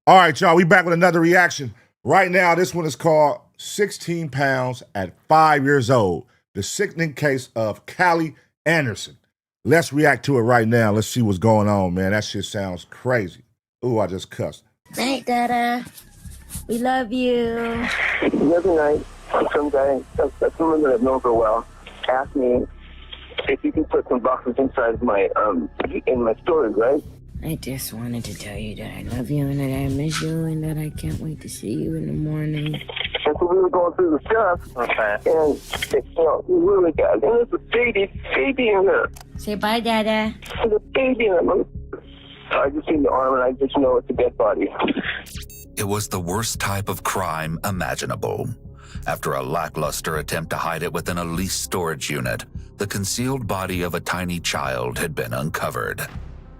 All right, y'all, we back with another reaction. Right now, this one is called 16 Pounds at 5 Years Old, the sickening case of Cali Anderson. Let's react to it right now. Let's see what's going on, man. That shit sounds crazy. Ooh, I just cussed. Night, Dada. We love you. The other night, some guy, someone that I've known for a while, asked me if you can put some boxes inside my in my storage, right? I just wanted to tell you that I love you and that I miss you and that I can't wait to see you in the morning. And so we were going through the stuff, and we really got, and there's a baby in there. Say bye, Dada. There's a baby in there. I just seen the arm, and I just know it's a dead body. It was the worst type of crime imaginable. After a lackluster attempt to hide it within a leased storage unit, the concealed body of a tiny child had been uncovered.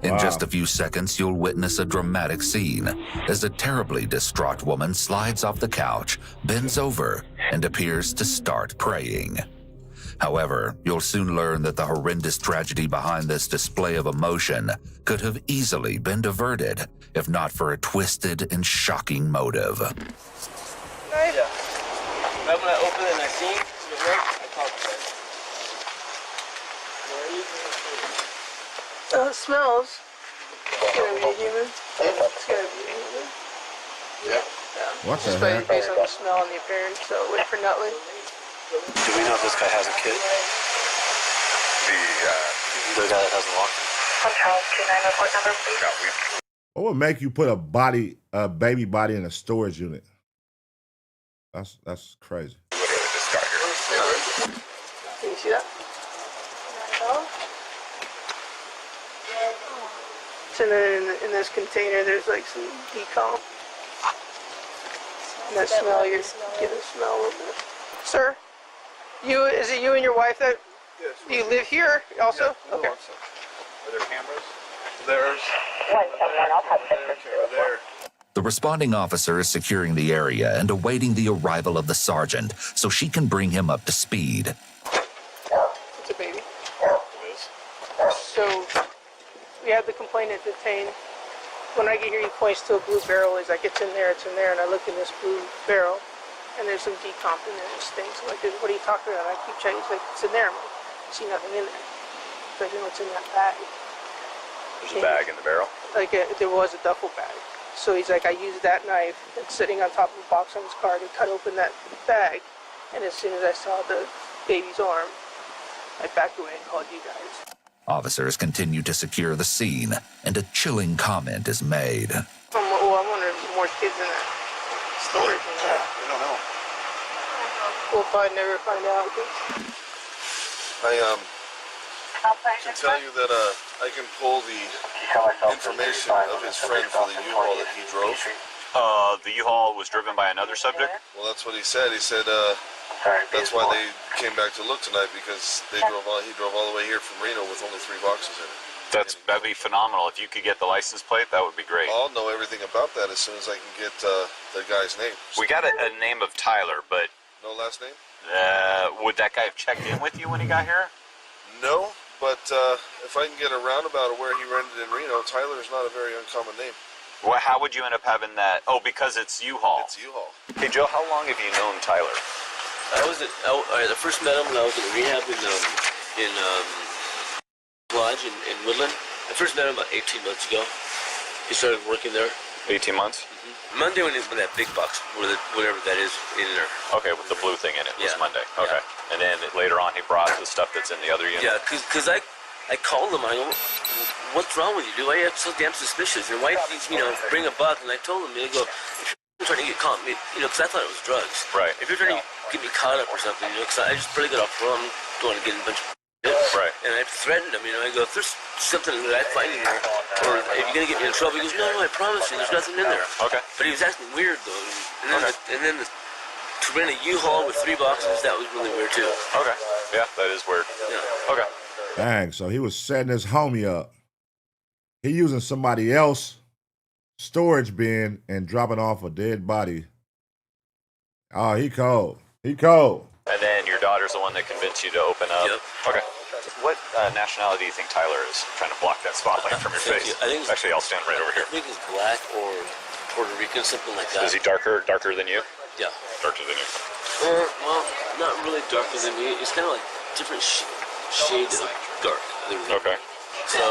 In just a few seconds, you'll witness a dramatic scene as a terribly distraught woman slides off the couch, bends over, and appears to start praying. However, you'll soon learn that the horrendous tragedy behind this display of emotion could have easily been diverted if not for a twisted and shocking motive. Yeah. Right when I open it and I see it work, I talk to it. It smells. It's gonna be a human. It's gonna be a human. Yeah. What the Just heck? based on the smell and the appearance, so wait for Nutley. Do we know if this guy has a kid? The guy that has the locker. Charles, 29 report number, please. What would make you put a baby body in a storage unit? That's crazy. Can you see that? So then in this container, there's like some decomp. And that smell, you're getting the smell a little bit. Sir, is it you and your wife that? Yes. Do you live here also? Yeah, Okay. Are there cameras? There's. There. The responding officer is securing the area and awaiting the arrival of the sergeant so she can bring him up to speed. It's a baby. So we had the complainant detained. When I get here, he points to a blue barrel. He's like, it's in there, and I look in this blue barrel, and there's some decomp in there. It stinks. I'm like, what are you talking about? I keep checking. He's like, it's in there. I'm like, I see nothing in there. He's like, no, it's in that bag. There's a bag in the barrel. There was a duffel bag. So he's like, I used that knife that's sitting on top of the box on his car to cut open that bag. And as soon as I saw the baby's arm, I backed away and called you guys. Officers continue to secure the scene, and a chilling comment is made. I wonder if there's more kids in that storage. We don't know. We'll probably never find out. I can tell you that I can pull the information of his friend for the U-Haul that he drove. The U-Haul was driven by another subject? Well, that's what he said. He said that's why they came back to look tonight, because he drove all the way here from Reno with only 3 boxes in it. That'd be phenomenal. If you could get the license plate, that would be great. I'll know everything about that as soon as I can get the guy's name. We got a name of Tyler, but No last name? would that guy have checked in with you when he got here? No, but if I can get a roundabout of where he rented in Reno, Tyler is not a very uncommon name. Well, how would you end up having that? Oh, because it's U-Haul. It's U-Haul. Hey, Joe, how long have you known Tyler? I first met him when I was in rehab in Lodge in Woodland. I first met him about 18 months ago. He started working there. 18 months? Monday when that big box, whatever that is, in there. Okay, with the blue thing in it was Yeah. Monday. Okay. Yeah. And then later on he brought the stuff that's in the other unit? Yeah, because I called him. I go, what's wrong with you, dude? Why are you so damn suspicious? Your wife needs, bring a buck. And I told him, I go, if you're trying to get caught, because I thought it was drugs. Right. If you're trying to get me caught up or something, because I just barely got off from, don't want to get in a bunch of Right. And I threatened him, I go, if there's something that I find in there, or if you're going to get me in trouble, he goes, no, I promise you, there's nothing in there. Okay. But he was acting weird, though. And then to rent a U-Haul with 3 boxes, that was really weird, too. Okay. Yeah, that is weird. Yeah. Okay. Dang, so he was setting his homie up. He using somebody else storage bin and dropping off a dead body. Oh, he cold. He cold. And then your daughter's the one that convinced you to open up? Yep. Okay. What nationality do you think Tyler is? Trying to block that spotlight from your face. I think Actually, I'll stand right over here. I think it's black or Puerto Rican, something like that. Is he darker than you? Yeah. Darker than you. Well, not really darker than me. It's kind of like different shades of dark. Okay. So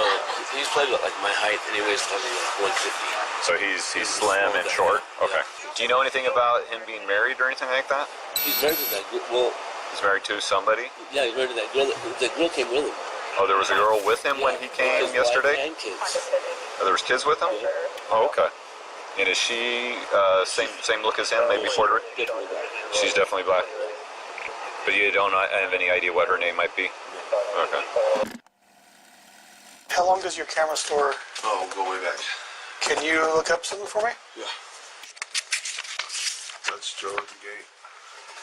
he's probably about like my height, anyways, probably like 150. So he's slim and short. Okay. Do you know anything about him being married or anything like that? He's married to that girl. Well, he's married to somebody? Yeah, he's married to that girl. The girl came with him. Oh, there was a girl with him when he came yesterday? And kids. Oh, there was kids with him? Yeah. Oh, okay. And is she same look as him, maybe Puerto Rican? Definitely black. She's definitely black. But you don't have any idea what her name might be? Okay. How long does your camera store? Oh, we'll go way back. Can you look up something for me? Yeah. That's Joe at the gate.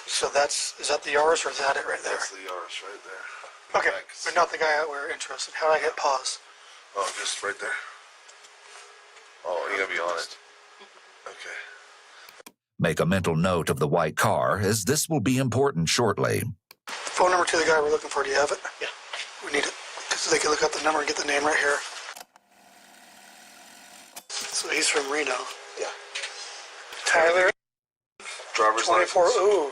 So is that the Yaris or is that it right there? That's the Yaris right there. Okay, but not the guy we're interested. How do I hit pause? Oh, just right there. Oh, you gotta be on it. Okay. Make a mental note of the white car, as this will be important shortly. Phone number to the guy we're looking for, do you have it? Yeah. We need it, so they can look up the number and get the name right here. So he's from Reno. Yeah. Tyler, Driver's 24, license. ooh.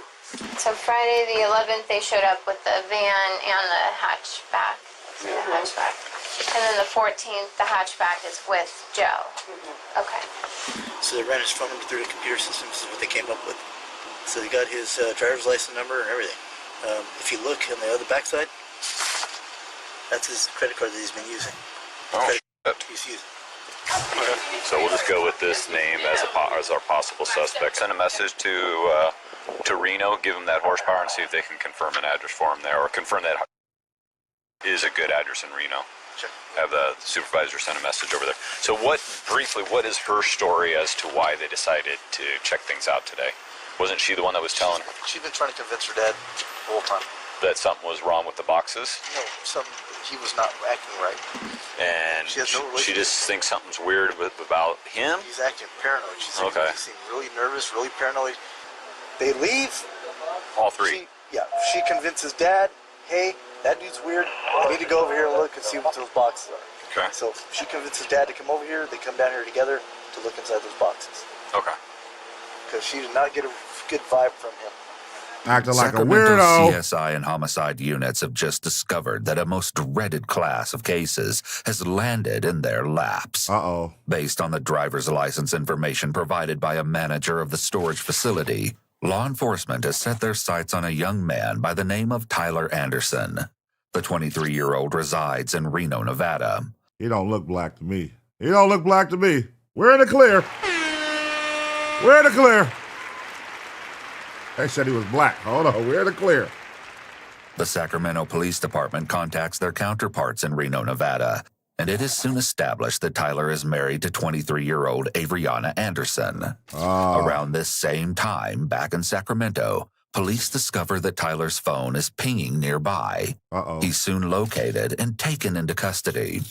So Friday the 11th, they showed up with the van and the hatchback. The hatchback. And then the 14th, the hatchback is with Joe. Okay. So they ran his phone number through the computer system. This is what they came up with. So they got his driver's license number and everything. If you look on the other backside, that's his credit card that he's been using. Oh, He's using. okay. So we'll just go with this name as our possible suspect. Send a message to Reno, give them that horsepower, and see if they can confirm an address for him there, or confirm that is a good address in Reno. Sure. Have the supervisor send a message over there. So what is her story as to why they decided to check things out today? Wasn't she the one that was telling her She's been trying to convince her dad the whole time. that something was wrong with the boxes? No, he was not acting right. And She has no she relationship. just thinks something's weird about him? He's acting paranoid. He seemed really nervous, really paranoid. They leave. All three? She convinces dad, hey, that dude's weird. I need to go over here and look and see what those boxes are. Okay. So she convinces dad to come over here. They come down here together to look inside those boxes. Okay. Because she did not get a good vibe from him. Acting like a Sacramento weirdo. CSI and homicide units have just discovered that a most dreaded class of cases has landed in their laps. Uh-oh. Based on the driver's license information provided by a manager of the storage facility, law enforcement has set their sights on a young man by the name of Tyler Anderson. The 23-year-old resides in Reno, Nevada. He don't look black to me. He don't look black to me. We're in the clear. We're in the clear. They said he was black. Hold on. We're in the clear. The Sacramento Police Department contacts their counterparts in Reno, Nevada, and it is soon established that Tyler is married to 23-year-old Avriana Anderson. Around this same time, back in Sacramento, police discover that Tyler's phone is pinging nearby. He's soon located and taken into custody.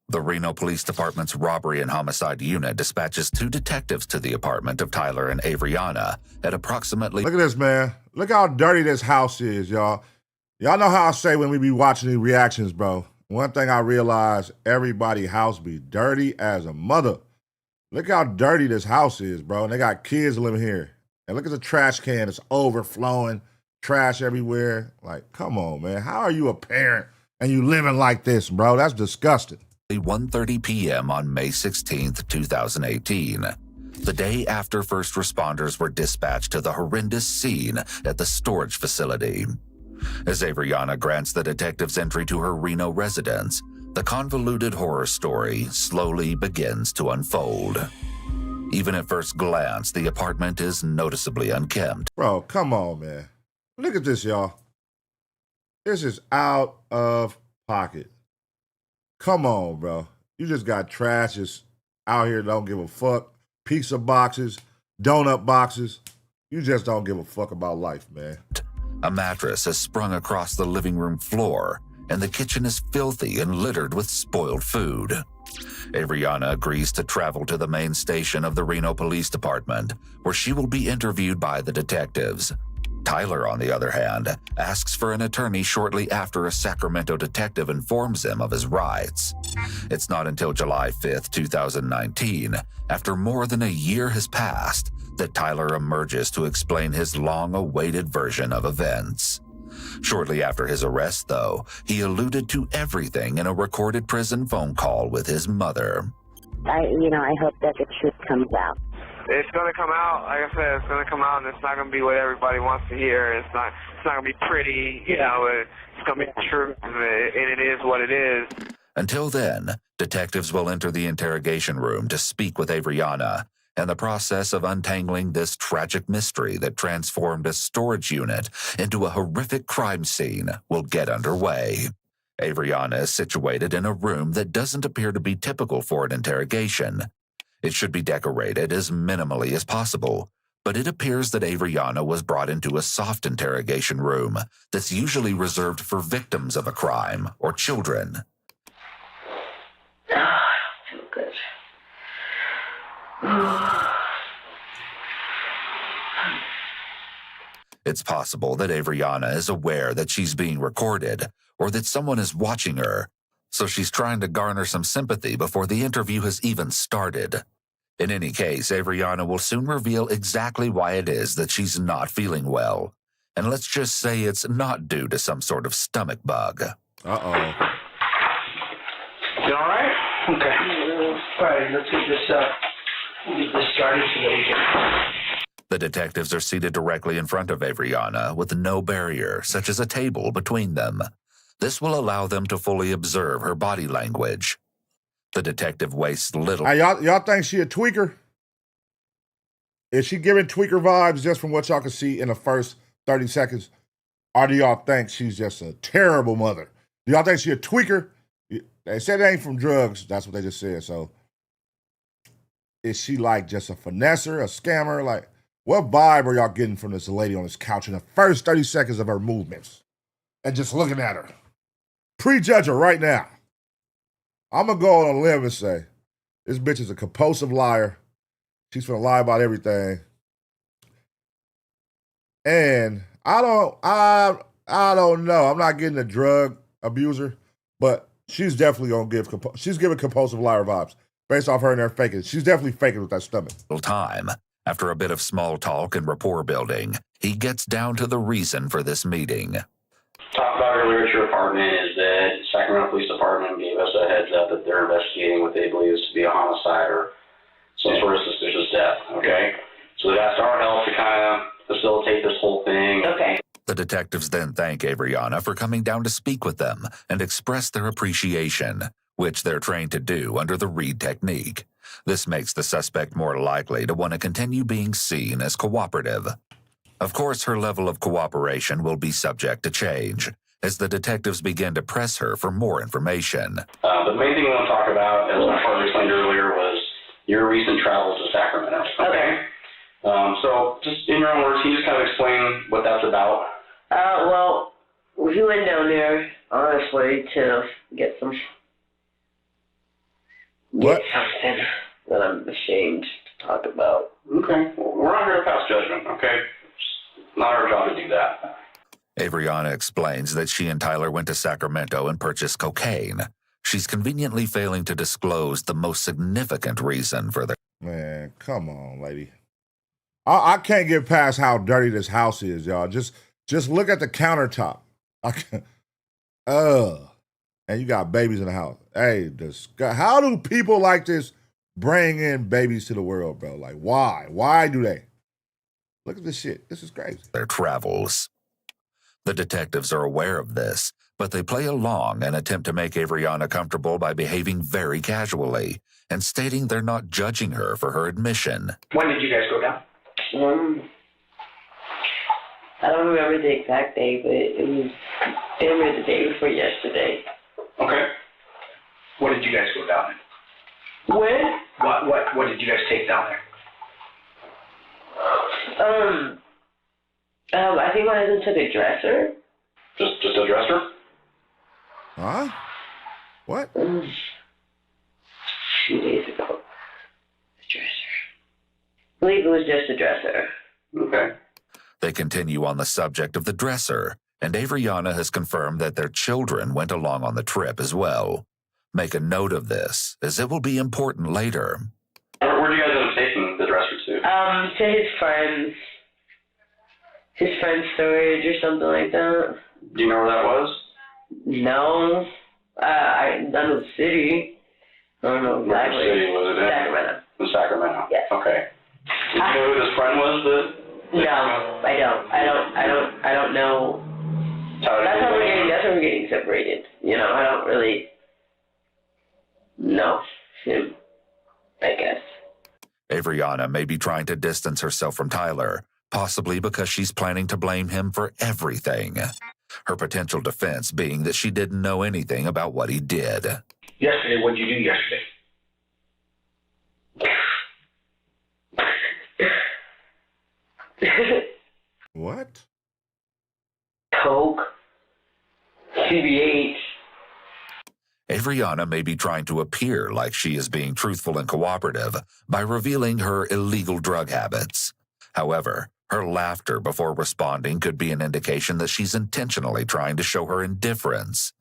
The Reno Police Department's Robbery and Homicide Unit dispatches 2 detectives to the apartment of Tyler and Avriana at approximately... Look at this, man. Look how dirty this house is, y'all. Y'all know how I say when we be watching these reactions, bro. One thing I realize, everybody's house be dirty as a mother. Look how dirty this house is, bro. And they got kids living here. And look at the trash can. It's overflowing. Trash everywhere. Like, come on, man. How are you a parent and you living like this, bro? That's disgusting. 1:30 p.m. on May 16th, 2018, the day after first responders were dispatched to the horrendous scene at the storage facility. As Avriana grants the detectives entry to her Reno residence, the convoluted horror story slowly begins to unfold. Even at first glance, the apartment is noticeably unkempt. Bro, come on, man. Look at this, y'all. This is out of pocket. Come on, bro. You just got trash just out here, don't give a fuck. Pizza boxes, donut boxes. You just don't give a fuck about life, man. A mattress has sprung across the living room floor, and the kitchen is filthy and littered with spoiled food. Avriana agrees to travel to the main station of the Reno Police Department, where she will be interviewed by the detectives. Tyler, on the other hand, asks for an attorney shortly after a Sacramento detective informs him of his rights. It's not until July 5th, 2019, after more than a year has passed, that Tyler emerges to explain his long-awaited version of events. Shortly after his arrest, though, he alluded to everything in a recorded prison phone call with his mother. I hope that the truth comes out. It's going to come out. Like I said, it's going to come out, and it's not going to be what everybody wants to hear. It's not going to be pretty, it's going to be the truth, and it is what it is. Until then, detectives will enter the interrogation room to speak with Avriana, and the process of untangling this tragic mystery that transformed a storage unit into a horrific crime scene will get underway. Avriana is situated in a room that doesn't appear to be typical for an interrogation. It should be decorated as minimally as possible, but it appears that Avriana was brought into a soft interrogation room that's usually reserved for victims of a crime or children. I feel good. It's possible that Avriana is aware that she's being recorded or that someone is watching her, so she's trying to garner some sympathy before the interview has even started. In any case, Avriana will soon reveal exactly why it is that she's not feeling well. And let's just say it's not due to some sort of stomach bug. Uh-oh. You all right? Okay. All right, let's get this started today. The detectives are seated directly in front of Avriana with no barrier, such as a table, between them. This will allow them to fully observe her body language. The detective wastes little. Hey, y'all think she a tweaker? Is she giving tweaker vibes just from what y'all can see in the first 30 seconds? Or do y'all think she's just a terrible mother? Do y'all think she a tweaker? They said it ain't from drugs. That's what they just said. So is she like just a finesser, a scammer? Like, what vibe are y'all getting from this lady on this couch in the first 30 seconds of her movements? And just looking at her. Prejudge her right now. I'm going to go on a limb and say, this bitch is a compulsive liar. She's going to lie about everything. And I don't know. I'm not getting a drug abuser, but she's definitely going to she's giving compulsive liar vibes based off her and her faking. She's definitely faking with that stomach. Time. After a bit of small talk and rapport building, he gets down to the reason for this meeting. Talked about earlier at your apartment is that Sacramento Police Department gave us a heads up that they're investigating what they believe to be a homicide or some sort of suspicious death, okay? So they've asked our help to kind of facilitate this whole thing. Okay. The detectives then thank Avriana for coming down to speak with them and express their appreciation, which they're trained to do under the Reed technique. This makes the suspect more likely to want to continue being seen as cooperative. Of course, her level of cooperation will be subject to change as the detectives begin to press her for more information. But the main thing we want to talk about, as my partner explained earlier, was your recent travels to Sacramento. Okay. So, just in your own words, can you just kind of explain what that's about? Well, we went down there, honestly, to get something that I'm ashamed to talk about. Okay. Well, we're not here to pass judgment, okay? It's not our job to do that. Avriana explains that she and Tyler went to Sacramento and purchased cocaine. She's conveniently failing to disclose the most significant reason for their... Man, come on, lady. I can't get past how dirty this house is, y'all. Just look at the countertop. And you got babies in the house. Hey, how do people like this bring in babies to the world, bro? Like, why? Why do they? Look at this shit. This is crazy. Their travels. The detectives are aware of this, but they play along and attempt to make Avriana comfortable by behaving very casually and stating they're not judging her for her admission. When did you guys go down? I don't remember the exact day, but it was damn near the day before yesterday. Okay. What did you guys go down in? When? What did you guys take down there? I think my husband took a dresser. Just a dresser? Huh? What? 2 days ago. A dresser. I believe it was just a dresser. Okay. They continue on the subject of the dresser, and Avriana has confirmed that their children went along on the trip as well. Make a note of this, as it will be important later. Where did you guys end up taking the dresser to? To his friends. His friend's storage or something like that. Do you know where that was? No. I know the city. I don't know exactly. Which city was it in? Sacramento. In Sacramento? Yes. Okay. Do you know who this friend was that? No, I don't know. That's how we're getting separated. You know, I don't really know him, I guess. Avriana may be trying to distance herself from Tyler, possibly because she's planning to blame him for everything. Her potential defense being that she didn't know anything about what he did. Yesterday, what did you do yesterday? What? Coke. CBH. Avriana may be trying to appear like she is being truthful and cooperative by revealing her illegal drug habits. However, her laughter before responding could be an indication that she's intentionally trying to show her indifference.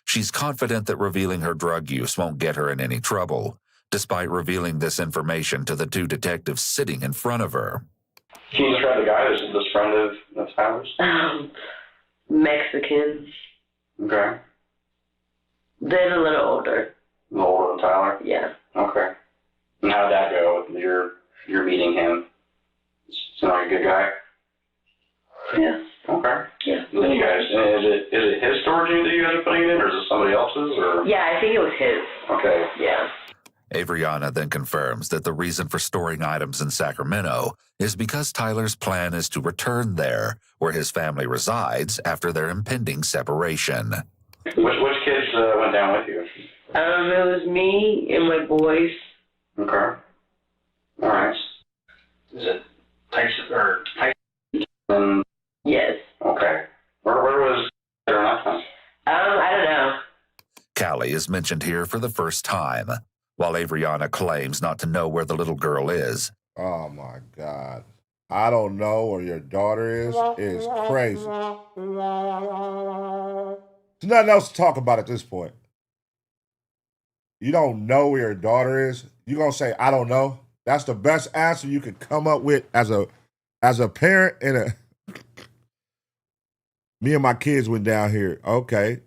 She's confident that revealing her drug use won't get her in any trouble, despite revealing this information to the two detectives sitting in front of her. Can you describe the guy, this friend of Tyler's? Mexican. Okay. Then a little older. A little older than Tyler? Yeah. Okay. And how'd that go? You're meeting him. Seem like a good guy? Yeah. Okay. Yeah. Then you guys, is it his storage unit that you guys are putting it in, or is it somebody else's? Or? Yeah, I think it was his. Okay. Yeah. Avriana then confirms that the reason for storing items in Sacramento is because Tyler's plan is to return there, where his family resides after their impending separation. Which kids went down with you? It was me and my boys. Okay. All right. Is it Tyson? Yes. Okay. Where was there last time? I don't know. Cali is mentioned here for the first time, while Avriana claims not to know where the little girl is. Oh my God. I don't know where your daughter is crazy. There's nothing else to talk about at this point. You don't know where your daughter is? You're going to say, I don't know? That's the best answer you could come up with as a parent and a... Me and my kids went down here. Okay.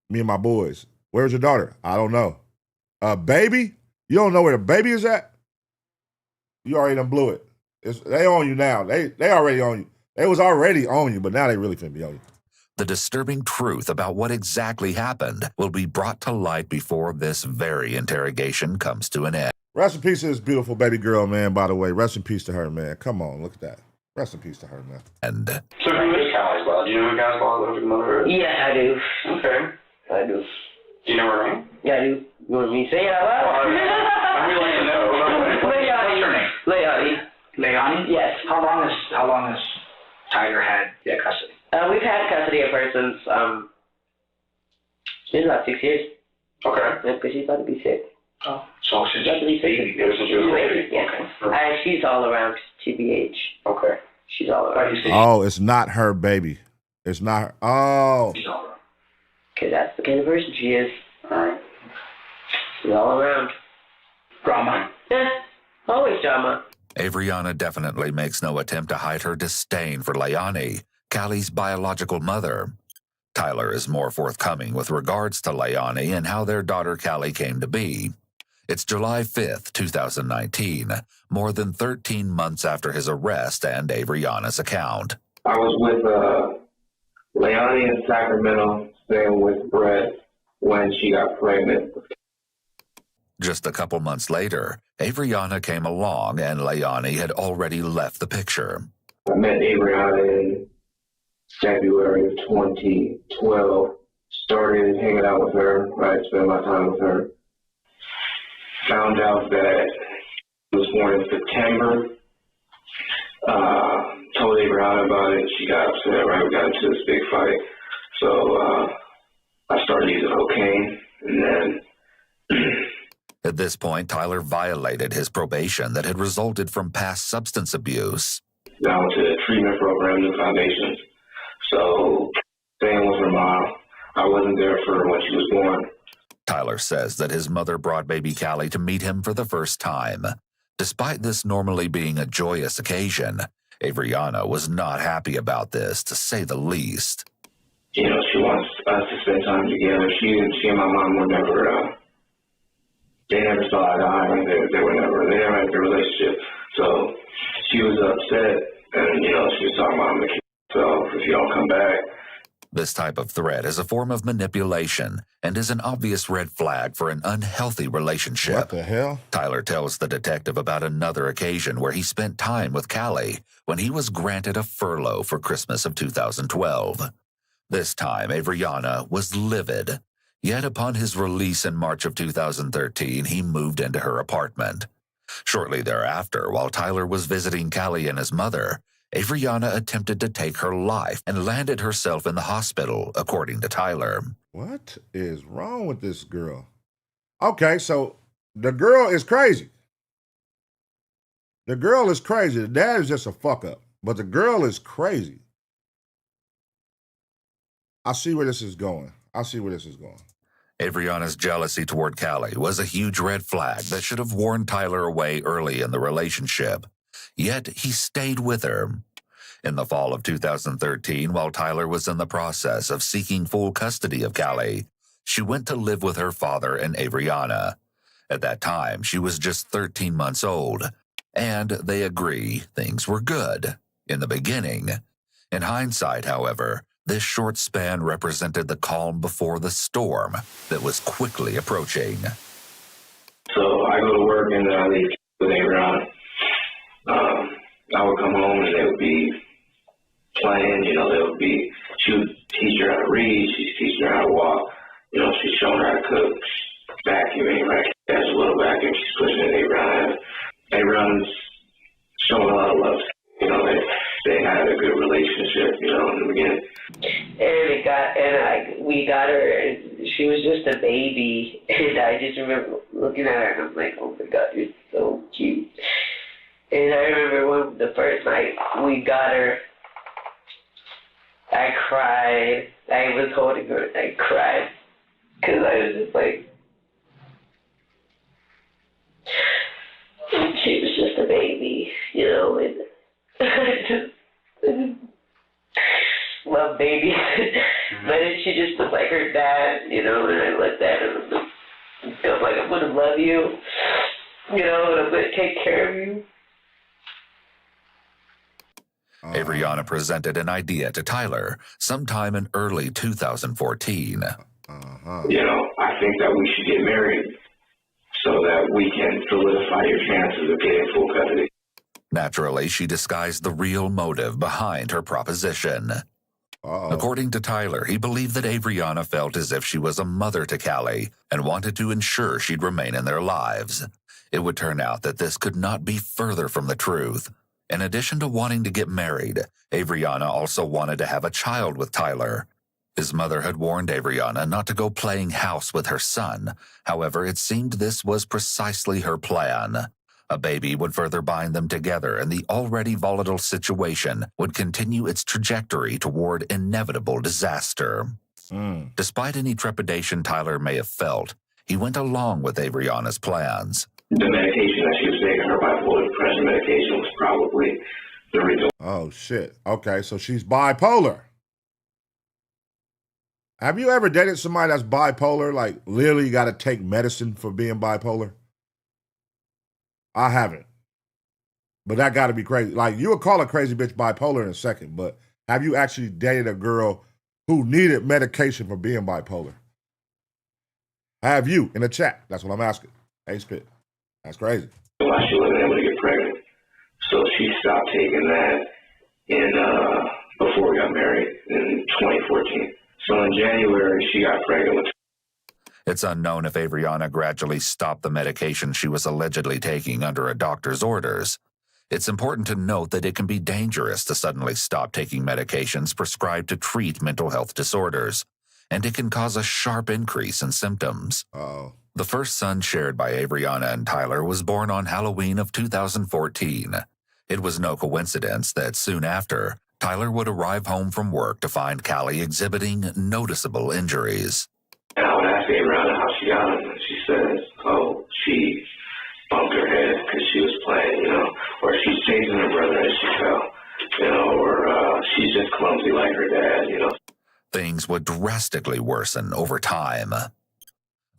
Me and my boys. Where's your daughter? I don't know. A baby? You don't know where the baby is at? You already done blew it. They own you now. They already own you. They was already on you, but now they really finna be on you. The disturbing truth about what exactly happened will be brought to light before this very interrogation comes to an end. Rest in peace to this beautiful baby girl, man, by the way. Rest in peace to her, man. Come on, look at that. Rest in peace to her, man. And so who is Cali's mother? Do you know who Cali's mother is? Yeah, I do. Okay. I do. Do you know her name? Yeah, I do. You want me to say it out loud? I would like to know. What's her name? Leonie. Leonie? Yes. How long has Tyler had custody? We've had custody of her since she's about 6 years. Okay. Yeah, because she's about to be 6. Oh. So since she was a baby. Yeah. Okay. She's all around TBH. Okay. She's all around. Oh, it's not her baby. It's not her. Oh. She's all around. Because that's the kind of person she is. Alright. She's all around. Drama. Yeah. Always drama. Avriana definitely makes no attempt to hide her disdain for Leonie, Cali's biological mother. Tyler is more forthcoming with regards to Leonie and how their daughter Cali came to be. It's July 5th, 2019, more than 13 months after his arrest and Avriana's account. I was with Leonie in Sacramento, staying with Brett when she got pregnant. Just a couple months later, Avriana came along and Leonie had already left the picture. I met Avriana in February of 2012. Started hanging out with her, right, spent my time with her. Found out that it was born in September. Told Avriana about it. She got upset, right? We got into this big fight. So I started using cocaine, and then... At this point, Tyler violated his probation that had resulted from past substance abuse. Then I went to the treatment program, New Foundations. So, staying with her mom. I wasn't there for her when she was born. Tyler says that his mother brought baby Cali to meet him for the first time. Despite this normally being a joyous occasion, Avriana was not happy about this, to say the least. You know, she wants us to spend time together. She and my mom were never, they never saw eye to eye. They never had a good relationship. So she was upset, and, you know, she was talking about me. So if you don't come back. This type of threat is a form of manipulation and is an obvious red flag for an unhealthy relationship. What the hell? Tyler tells the detective about another occasion where he spent time with Cali when he was granted a furlough for Christmas of 2012. This time, Avriana was livid. Yet upon his release in March of 2013, he moved into her apartment. Shortly thereafter, while Tyler was visiting Cali and his mother, Avriana attempted to take her life and landed herself in the hospital, according to Tyler. What is wrong with this girl? Okay, so the girl is crazy. The girl is crazy. The dad is just a fuck up, but the girl is crazy. I see where this is going. Avriana's jealousy toward Cali was a huge red flag that should have warned Tyler away early in the relationship. Yet he stayed with her. In the fall of 2013, while Tyler was in the process of seeking full custody of Cali, she went to live with her father and Avriana. At that time, she was just 13 months old, and they agree things were good in the beginning. In hindsight, however, this short span represented the calm before the storm that was quickly approaching. So I go to work and then I leave with Avriana. I would come home and they would be playing, you know, she would teach her how to read, she's teaching her how to walk, you know, she's showing her how to cook, vacuuming, right? That's a little vacuum, she's pushing it around. Avriana's showing a lot of love. You know, they had a good relationship, you know, in the beginning. We got her, and she was just a baby, and I just remember looking at her, and I'm like, oh my God, you're so cute. And I remember the first night we got her, I cried. I was holding her, and I cried, because I was just like, she was just a baby, you know, and I just love babies. But then she just looked like her dad, you know, and I looked at her and felt like I'm going to love you, you know, and I'm going to take care of you. Avriana presented an idea to Tyler sometime in early 2014. You know, I think that we should get married so that we can solidify your chances of getting full custody. Naturally, she disguised the real motive behind her proposition. According to Tyler, he believed that Avriana felt as if she was a mother to Cali and wanted to ensure she'd remain in their lives. It would turn out that this could not be further from the truth. In addition to wanting to get married, Avriana also wanted to have a child with Tyler. His mother had warned Avriana not to go playing house with her son. However, it seemed this was precisely her plan. A baby would further bind them together, and the already volatile situation would continue its trajectory toward inevitable disaster. Despite any trepidation Tyler may have felt, he went along with Avriana's plans. The medication that she was taking, her bipolar depression medication, was probably the reason. Oh, shit. Okay, so she's bipolar. Have you ever dated somebody that's bipolar? Like, literally got to take medicine for being bipolar? I haven't. But that got to be crazy. Like, you would call a crazy bitch bipolar in a second, but have you actually dated a girl who needed medication for being bipolar? Have you? In the chat. That's what I'm asking. Ace Pit. That's crazy. Why she wasn't able to get pregnant. So she stopped taking that before we got married in 2014. So in January, she got pregnant with. It's unknown if Avriana gradually stopped the medication she was allegedly taking under a doctor's orders. It's important to note that it can be dangerous to suddenly stop taking medications prescribed to treat mental health disorders, and it can cause a sharp increase in symptoms. The first son shared by Avriana and Tyler was born on Halloween of 2014. It was no coincidence that soon after, Tyler would arrive home from work to find Cali exhibiting noticeable injuries. And I would ask Ariana how she got him, and she says, oh, she bumped her head because she was playing, or she's chasing her brother and she fell, or she's just clumsy like her dad, Things would drastically worsen over time.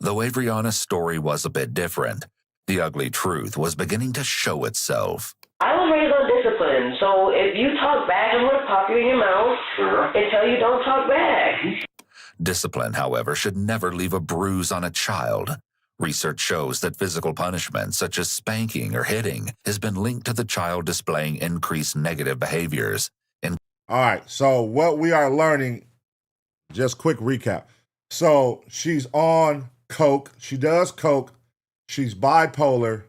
Though Avriana's story was a bit different, the ugly truth was beginning to show itself. I was raised on discipline, so if you talk back, I'm going to pop you in your mouth and tell you don't talk back. Discipline, however, should never leave a bruise on a child. Research shows that physical punishment, such as spanking or hitting, has been linked to the child displaying increased negative behaviors. All right, so what we are learning, just quick recap. So she's on coke. She does coke. She's bipolar.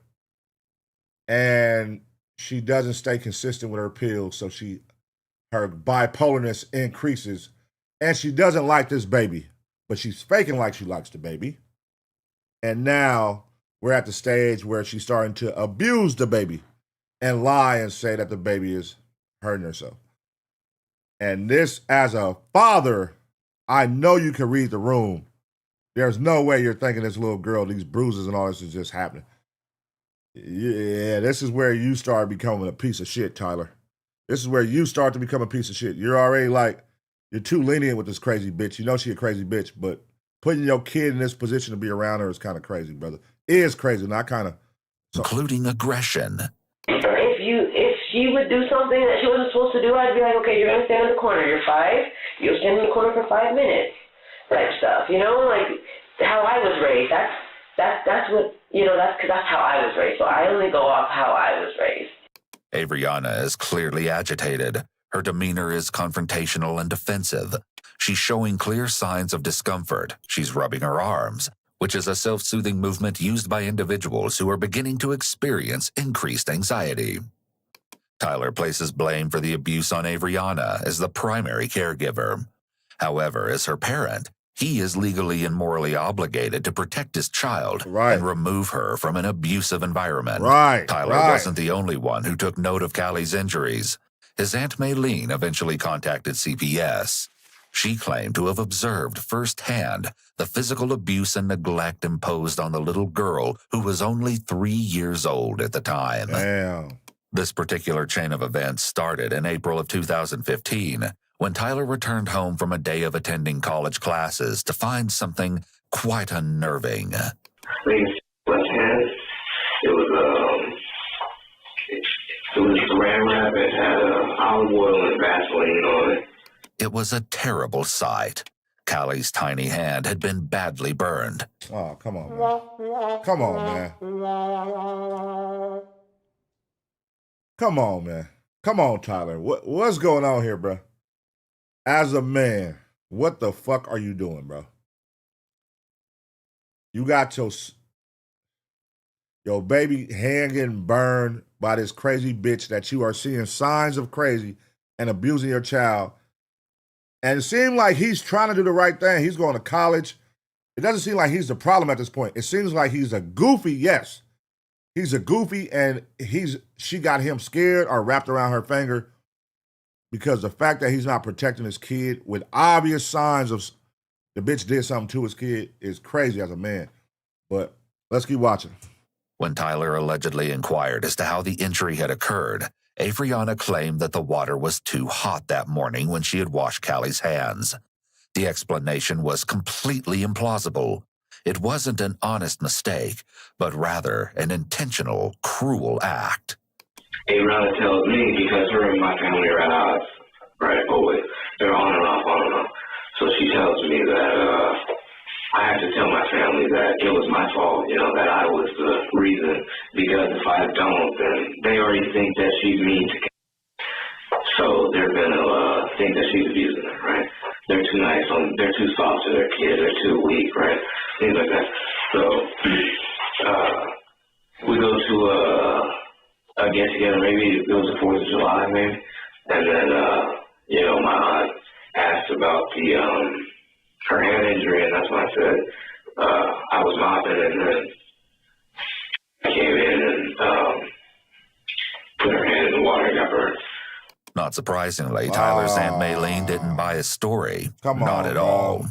And she doesn't stay consistent with her pills, so her bipolarness increases. And she doesn't like this baby, but she's faking like she likes the baby. And now we're at the stage where she's starting to abuse the baby and lie and say that the baby is hurting herself. And this, as a father, I know you can read the room. There's no way you're thinking this little girl, these bruises and all this is just happening. Yeah, this is where you start becoming a piece of shit, Tyler. This is where you start to become a piece of shit. You're already you're too lenient with this crazy bitch. You know she a crazy bitch, but putting your kid in this position to be around her is kind of crazy, brother. It is crazy, not kind of. Including aggression. If she would do something that she wasn't supposed to do, I'd be like, okay, you're going to stand in the corner. You're 5. You'll stand in the corner for 5 minutes. Type stuff, like how I was raised. That's what, that's how I was raised. So I only go off how I was raised. Avriana is clearly agitated. Her demeanor is confrontational and defensive. She's showing clear signs of discomfort. She's rubbing her arms, which is a self-soothing movement used by individuals who are beginning to experience increased anxiety. Tyler places blame for the abuse on Avriana as the primary caregiver. However, as her parent, he is legally and morally obligated to protect his child and remove her from an abusive environment. Tyler wasn't the only one who took note of Cali's injuries. His Aunt Maylene eventually contacted CPS. She claimed to have observed firsthand the physical abuse and neglect imposed on the little girl who was only 3 years old at the time. Damn. This particular chain of events started in April of 2015, when Tyler returned home from a day of attending college classes to find something quite unnerving. Left hand, it was Saran wrap. It had olive oil and Vaseline on it. It was a terrible sight. Cali's tiny hand had been badly burned. Oh, come on, man. Come on, man. Come on, man. Come on, Tyler. What's going on here, bro? As a man, what the fuck are you doing, bro? You got your baby hand getting burned by this crazy bitch that you are seeing signs of crazy and abusing your child. And it seems like he's trying to do the right thing. He's going to college. It doesn't seem like he's the problem at this point. It seems like he's a goofy, yes. He's a goofy, and she got him scared or wrapped around her finger. Because the fact that he's not protecting his kid with obvious signs of the bitch did something to his kid is crazy as a man. But let's keep watching. When Tyler allegedly inquired as to how the injury had occurred, Avriana claimed that the water was too hot that morning when she had washed Cali's hands. The explanation was completely implausible. It wasn't an honest mistake, but rather an intentional, cruel act. Ariana tells me, because her and my family are at odds, right? Always. They're on and off, on and off. So she tells me that I have to tell my family that it was my fault, that I was the reason. Because if I don't, then they already think that she's mean to Cali. So they're going to think that she's abusing her, right? They're too nice, they're too soft to their kids, they're too weak, right? Things like that. So we go to a get together, maybe it was the 4th of July, maybe. And then, my aunt asked about her hand injury, and that's when I said I was mopping, and then I came in and put her hand in the water Not surprisingly, Tyler's Aunt Maylene didn't buy his story. Not at all.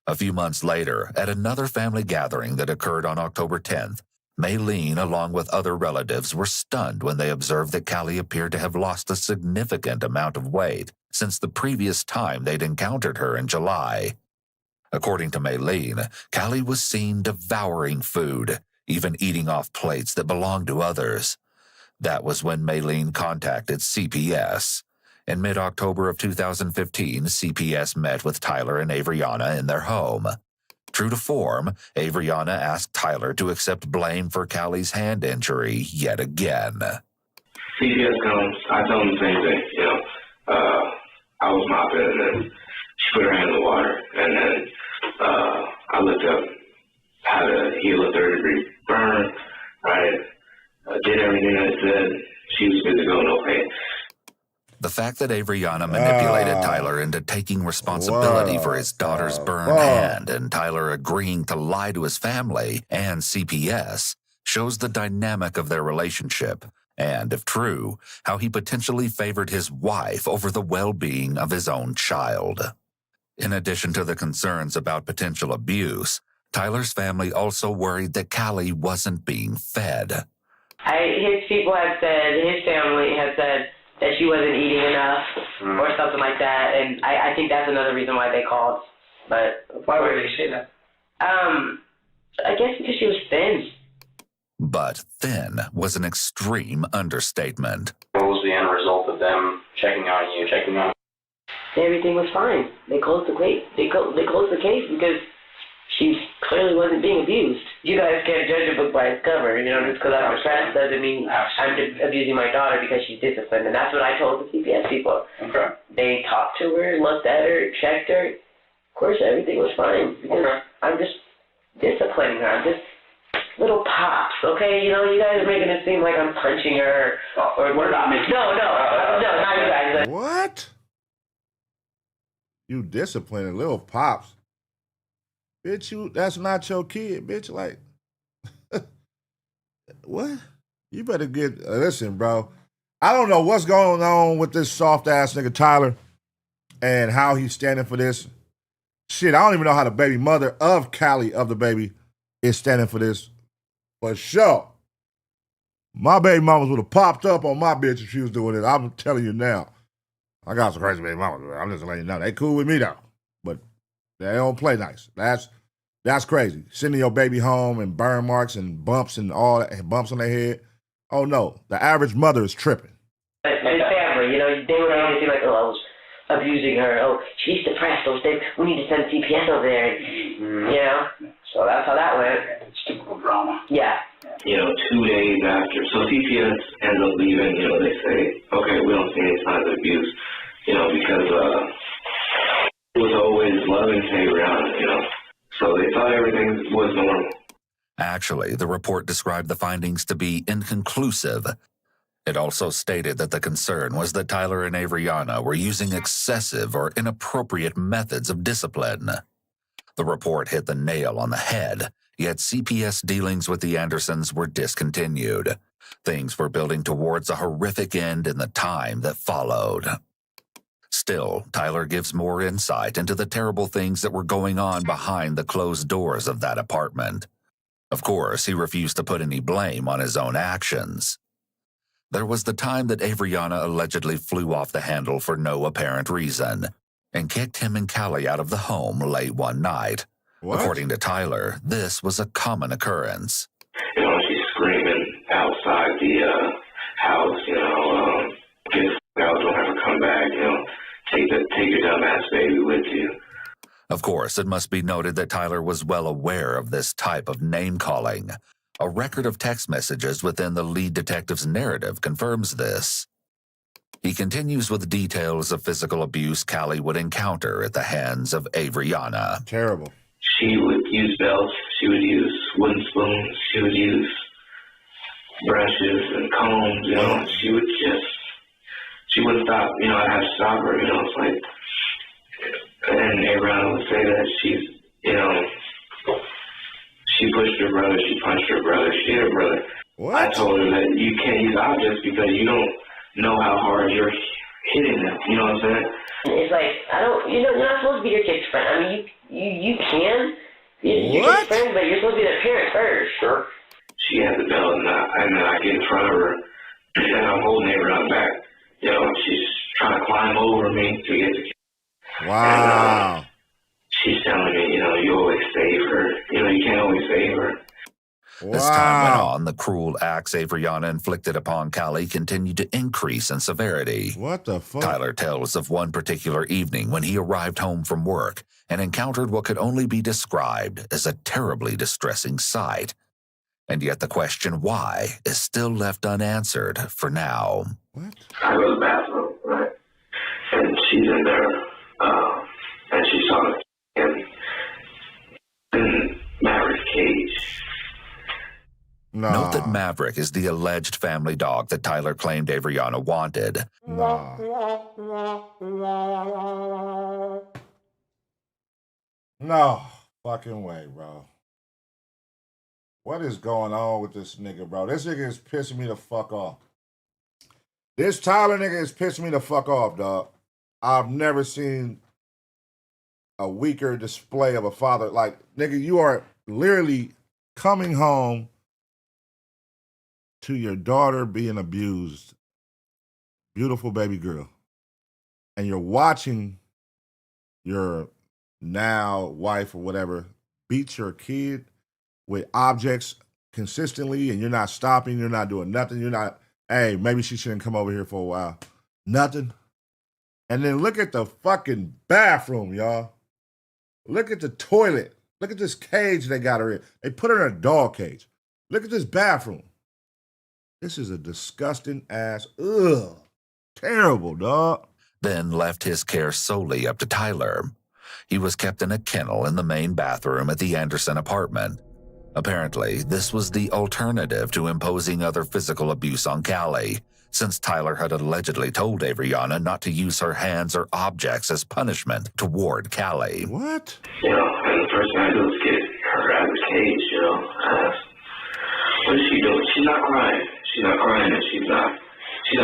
A few months later, at another family gathering that occurred on October 10th, Maylene, along with other relatives, were stunned when they observed that Cali appeared to have lost a significant amount of weight since the previous time they'd encountered her in July. According to Maylene, Cali was seen devouring food, even eating off plates that belonged to others. That was when Maylene contacted CPS. In mid-October of 2015, CPS met with Tyler and Avriana in their home. True to form, Avriana asked Tyler to accept blame for Cali's hand injury yet again. CPS comes, I tell them the same thing, I was mopping, and then she put her hand in the water, and then I looked up, had a heal a 3rd-degree burn, right? Did everything I said. She was good to go, no pain. The fact that Avriana manipulated Tyler into taking responsibility for his daughter's burned hand and Tyler agreeing to lie to his family and CPS shows the dynamic of their relationship and, if true, how he potentially favored his wife over the well-being of his own child. In addition to the concerns about potential abuse, Tyler's family also worried that Cali wasn't being fed. His people had said, his family had said that she wasn't eating enough or something like that, and I think that's another reason why they called. But why would they say that? I guess because she was thin. But thin was an extreme understatement. What was the end result of them checking on you, Everything was fine. They closed the case. They closed the case because she clearly wasn't being abused. You guys can't judge a book by its cover. Just because I'm depressed doesn't mean I'm abusing my daughter because she's disciplined. And that's what I told the CPS people. Okay. They talked to her, looked at her, checked her. Of course, everything was fine because I'm just disciplining her. I'm just little pops, okay? You guys are making it seem like I'm punching her or what about me? No, not you guys. What? You disciplining little pops? Bitch, that's not your kid, bitch. Like, what? You better get, listen, bro. I don't know what's going on with this soft-ass nigga Tyler and how he's standing for this. Shit, I don't even know how the baby mother of Cali, of the baby, is standing for this. But sure, my baby mamas would have popped up on my bitch if she was doing it. I'm telling you now. I got some crazy baby mamas. I'm just letting you know. They cool with me, though. But they don't play nice. That's crazy. Sending your baby home and burn marks and bumps and all that, and bumps on their head. Oh, no. The average mother is tripping. His family, they were making it seem like, I was abusing her. Oh, she's depressed. We need to send CPS over there. So that's how that went. It's typical drama. Yeah. 2 days after. So CPS ends up leaving. They say, okay, we don't see any signs of abuse. Because it was always loving to Rihanna, So they thought everything was normal. Actually, the report described the findings to be inconclusive. It also stated that the concern was that Tyler and Avriana were using excessive or inappropriate methods of discipline. The report hit the nail on the head, yet CPS dealings with the Andersons were discontinued. Things were building towards a horrific end in the time that followed. Still, Tyler gives more insight into the terrible things that were going on behind the closed doors of that apartment. Of course, he refused to put any blame on his own actions. There was the time that Avriana allegedly flew off the handle for no apparent reason and kicked him and Cali out of the home late one night. What? According to Tyler, this was a common occurrence. She's screaming outside the house, get the out, don't have to come back, take your dumb ass baby with you. Of course, it must be noted that Tyler was well aware of this type of name-calling. A record of text messages within the lead detective's narrative confirms this. He continues with details of physical abuse Cali would encounter at the hands of Avriana. Terrible. She would use belts, she would use wooden spoons, she would use brushes and combs, she wouldn't stop, I'd have to stop her, it's like, and Avriana would say that she pushed her brother, she punched her brother, she hit her brother. What? I told her that you can't use objects because you don't know how hard your hitting them. You know what I'm saying? It's like, you're not supposed to be your kid's friend. I mean, you can be your kid's friend, but you're supposed to be their parent first. Sure. She has the belt, and then I get in front of her, and I'm holding her on the back. She's trying to climb over me to get the. Wow. And, she's telling me, you always save her. You can't always save her. Wow. As time went on, the cruel acts Avriana inflicted upon Cali continued to increase in severity. What the fuck? Tyler tells of one particular evening when he arrived home from work and encountered what could only be described as a terribly distressing sight. And yet the question why is still left unanswered for now. What? I go to the bathroom, right? And she's in there, and she saw me in Maverick's cage. Nah. Note that Maverick is the alleged family dog that Tyler claimed Avriana wanted. Nah. No fucking way, bro. What is going on with this nigga, bro? This nigga is pissing me the fuck off. This Tyler nigga is pissing me the fuck off, dog. I've never seen a weaker display of a father. Like, nigga, you are literally coming home to your daughter being abused. Beautiful baby girl. And you're watching your now wife or whatever beat your kid with objects consistently, and you're not stopping, you're not doing nothing, you're not, hey, maybe she shouldn't come over here for a while. Nothing. And then look at the fucking bathroom, y'all. Look at the toilet. Look at this cage they got her in. They put her in a dog cage. Look at this bathroom. This is a disgusting ass, terrible, dog. Then left his care solely up to Tyler. He was kept in a kennel in the main bathroom at the Anderson apartment. Apparently, this was the alternative to imposing other physical abuse on Cali, since Tyler had allegedly told Avriana not to use her hands or objects as punishment toward Cali. What? And the first thing I do is get her out of the cage, what is she doing? She's not crying. She's not crying, and she's not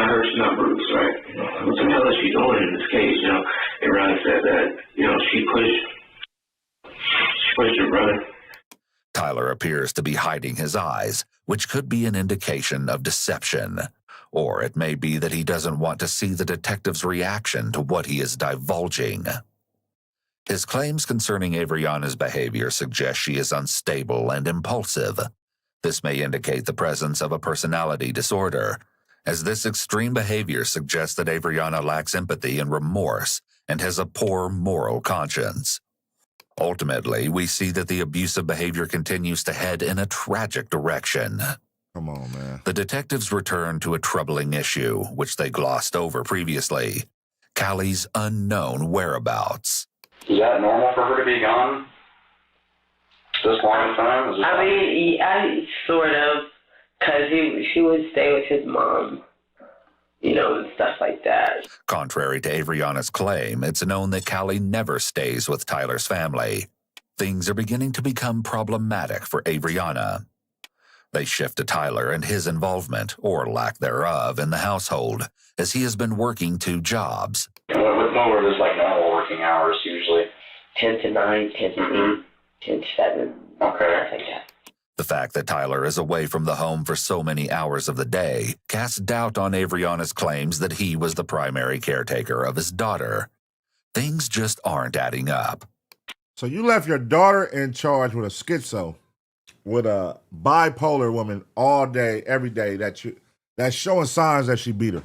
hurt, she's not bruised, right? What the hell is she doing in this cage, Avriana said that, she pushed her brother. Tyler appears to be hiding his eyes, which could be an indication of deception. Or it may be that he doesn't want to see the detective's reaction to what he is divulging. His claims concerning Avriana's behavior suggest she is unstable and impulsive. This may indicate the presence of a personality disorder, as this extreme behavior suggests that Avriana lacks empathy and remorse and has a poor moral conscience. Ultimately, we see that the abusive behavior continues to head in a tragic direction. Come on, man. The detectives return to a troubling issue, which they glossed over previously: Cali's unknown whereabouts. Is that normal for her to be gone this long a time? I sort of, because she would stay with his mom, and stuff like that. Contrary to Avriana's claim, it's known that Cali never stays with Tyler's family. Things are beginning to become problematic for Avriana. They shift to Tyler and his involvement, or lack thereof, in the household, as he has been working 2 jobs. What were those normal working hours usually? 10 to 9, 10 to 8, 10 to 7. Okay. Stuff like that. The fact that Tyler is away from the home for so many hours of the day casts doubt on Avriana's claims that he was the primary caretaker of his daughter. Things just aren't adding up. So you left your daughter in charge with a schizo, with a bipolar woman all day, every day, that's showing signs that she beat her.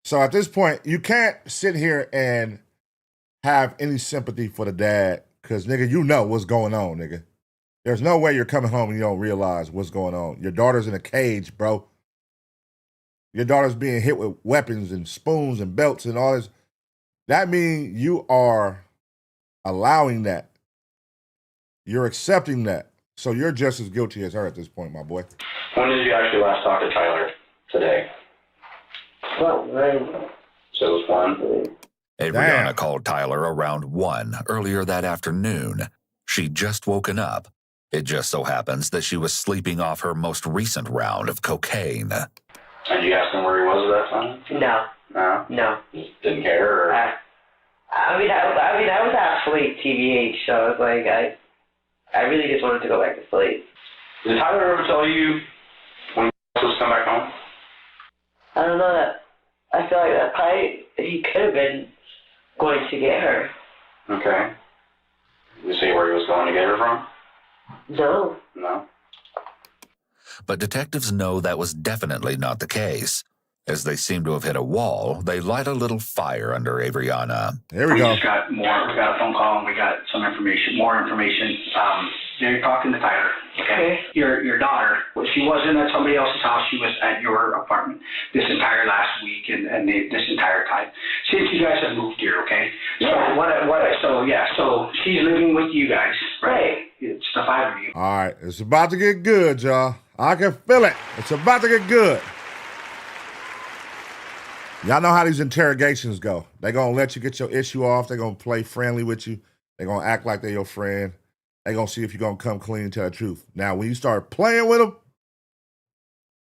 So at this point, you can't sit here and have any sympathy for the dad, because, nigga, you know what's going on, nigga. There's no way you're coming home and you don't realize what's going on. Your daughter's in a cage, bro. Your daughter's being hit with weapons and spoons and belts and all this. That means you are allowing that. You're accepting that. So you're just as guilty as her at this point, my boy. When did you actually last talk to Tyler? Today. Well, So it was 1. Avriana called Tyler around 1 earlier that afternoon. She'd just woken up. It just so happens that she was sleeping off her most recent round of cocaine. And you asked him where he was at that time? No. No? No. Just didn't care? Or? I mean, I was half asleep, TBH, so I was like, I really just wanted to go back to sleep. Did Tyler ever tell you when he was supposed to come back home? I don't know that. I feel like that probably he could have been going to get her. Okay. Did you see where he was going to get her from? No. No. But detectives know that was definitely not the case. As they seem to have hit a wall, they light a little fire under Avriana. Here we go. Just got more. We got a phone call and we got some information, more information. You're talking to Tyler, okay? Your daughter, she wasn't at somebody else's house. She was at your apartment this entire last week and this entire time. Since you guys have moved here, okay? Yeah. So she's living with you guys, right? It's the 5 of you. All right, it's about to get good, y'all. I can feel it. It's about to get good. Y'all know how these interrogations go. They're going to let you get your issue off. They're going to play friendly with you. They're going to act like they're your friend. They're going to see if you're going to come clean and tell the truth. Now, when you start playing with them,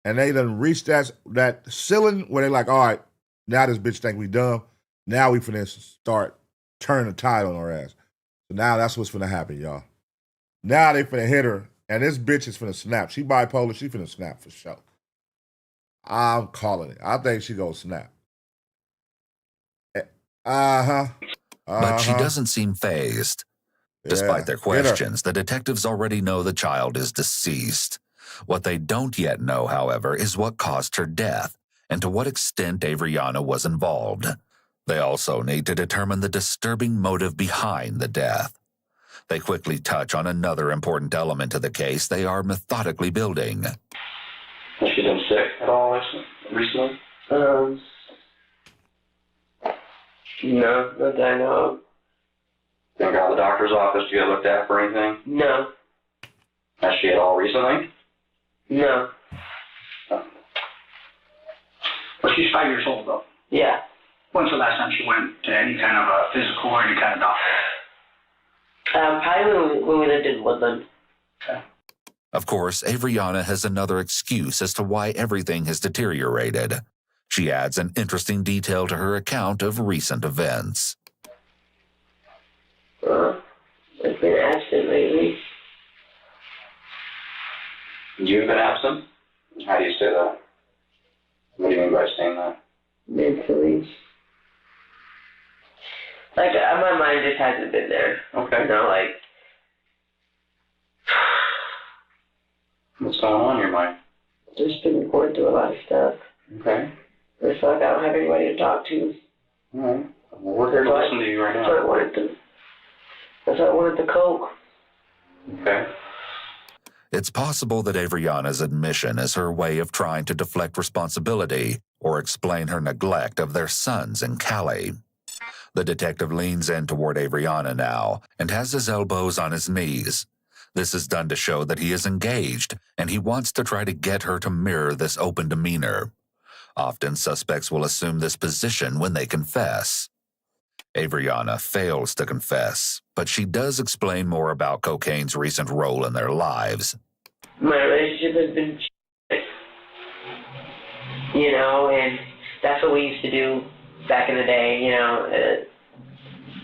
and they done reached that ceiling where they're like, all right, now this bitch think we dumb. Now we finna start turning the tide on our ass. So now that's what's finna happen, y'all. Now they finna hit her, and this bitch is finna snap. She bipolar. She finna snap for sure. I'm calling it. I think she gonna snap. But she doesn't seem fazed. Despite their questions, the detectives already know the child is deceased. What they don't yet know, however, is what caused her death and to what extent Avriana was involved. They also need to determine the disturbing motive behind the death. They quickly touch on another important element to the case they are methodically building. Has she been sick at all recently? No, not that I know of. Didn't go to the doctor's office to get looked at for anything? No. Has she at all recently? No. But she's 5 years old, though. Yeah. When's the last time she went to any kind of a physical or any kind of doctor? Probably when we lived in Woodland. Okay. Of course, Avriana has another excuse as to why everything has deteriorated. She adds an interesting detail to her account of recent events. I've been absent lately. You've been absent? How do you say that? What do you mean by saying that? Mentally. Like, my mind just hasn't been there. Okay. You know, like... What's going on in your mind? Just been going through a lot of stuff. Okay. I just feel like I don't have anybody to talk to. All right. Well, we're here to listen to you right now. That's why I wanted the coke. Okay. It's possible that Avriana's admission is her way of trying to deflect responsibility or explain her neglect of their sons in Cali. The detective leans in toward Avriana now and has his elbows on his knees. This is done to show that he is engaged and he wants to try to get her to mirror this open demeanor. Often suspects will assume this position when they confess. Avriana fails to confess, but she does explain more about cocaine's recent role in their lives. My relationship has been you know, and that's what we used to do back in the day, you know,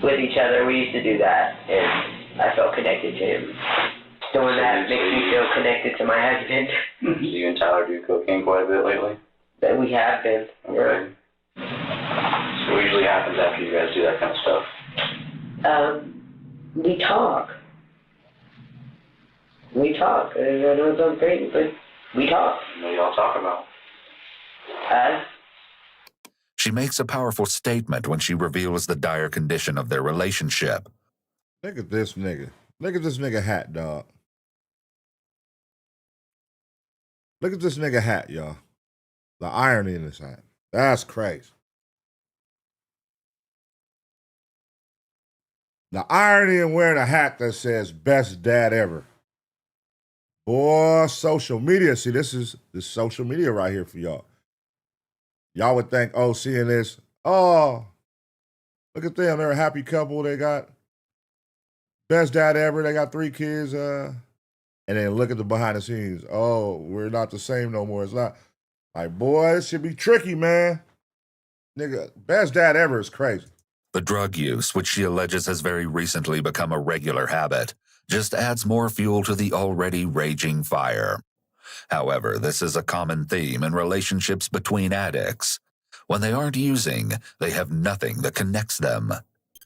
with each other. We used to do that, and I felt connected to him. Doing that makes me feel connected to my husband. Do you and Tyler do cocaine quite a bit lately? That we have been. Okay. So what usually happens after you guys do that kind of stuff? We talk. I know it sounds crazy, but we talk. What do y'all talk about? She makes a powerful statement when she reveals the dire condition of their relationship. Look at this nigga. Look at this nigga hat, dog. Look at this nigga hat, y'all. The irony in this hat. That's crazy. The irony in wearing a hat that says best dad ever. Boy, social media. See, this is social media right here for y'all. Y'all would think, oh, seeing this, oh, look at them. They're a happy couple. They got best dad ever. They got 3 kids. And then look at the behind the scenes. Oh, we're not the same no more. It's not. Like, boy, this should be tricky, man. Nigga, best dad ever is crazy. The drug use, which she alleges has very recently become a regular habit, just adds more fuel to the already raging fire. However, this is a common theme in relationships between addicts. When they aren't using, they have nothing that connects them.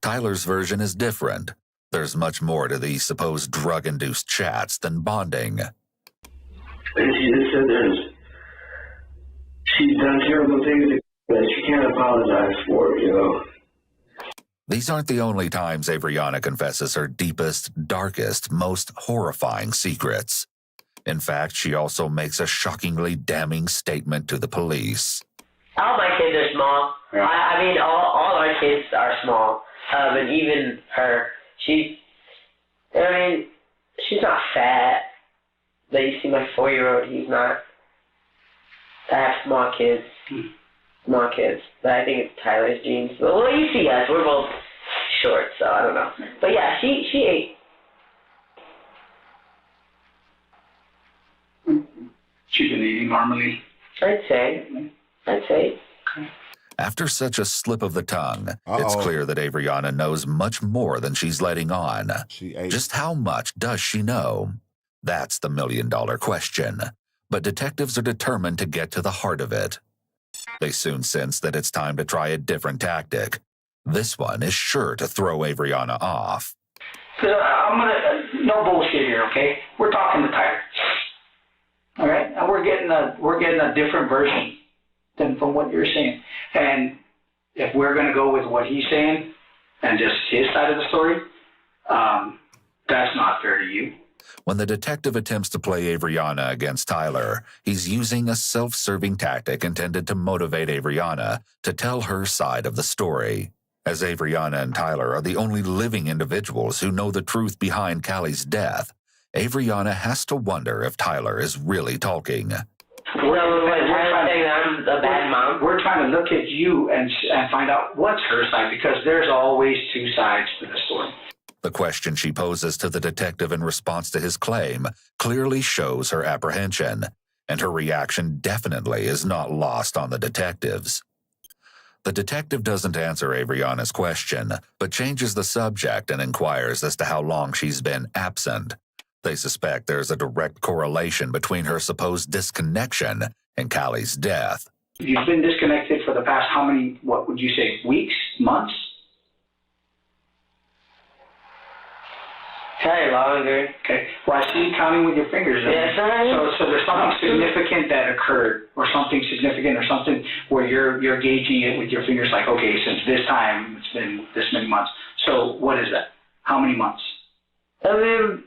Tyler's version is different. There's much more to these supposed drug-induced chats than bonding. And she just said she's done terrible things that she can't apologize for, you know. These aren't the only times Avriana confesses her deepest, darkest, most horrifying secrets. In fact, she also makes a shockingly damning statement to the police. All my kids are small. Yeah. I mean, all our kids are small. And even her, she's not fat. But you see my 4-year-old, he's not. I have small kids. Small kids. But I think it's Tyler's genes. Well, you see us. We're both short, so I don't know. But yeah, she ate. She's been eating normally? I'd say. After such a slip of the tongue, it's clear that Avriana knows much more than she's letting on. Just how much does she know? That's the million-dollar question. But detectives are determined to get to the heart of it. They soon sense that it's time to try a different tactic. This one is sure to throw Avriana off. No bullshit here, okay? We're talking to Tyler. All right? And we're getting a different version than from what you're saying. And if we're going to go with what he's saying and just his side of the story, that's not fair to you. When the detective attempts to play Avriana against Tyler, he's using a self-serving tactic intended to motivate Avriana to tell her side of the story. As Avriana and Tyler are the only living individuals who know the truth behind Cali's death, Avriana has to wonder if Tyler is really talking. I'm a bad mom. We're trying to look at you and find out what's her side, because there's always two sides to the story. The question she poses to the detective in response to his claim clearly shows her apprehension, and her reaction definitely is not lost on the detectives. The detective doesn't answer Avriana's question, but changes the subject and inquires as to how long she's been absent. They suspect there's a direct correlation between her supposed disconnection and Cali's death. You've been disconnected for the past how many, what would you say, weeks, months? Probably longer. Okay. Well, I see you counting with your fingers. Yes, So there's something significant that occurred, or something significant, or something where you're gauging it with your fingers, like, okay, since this time, it's been this many months. So what is that? How many months? Really,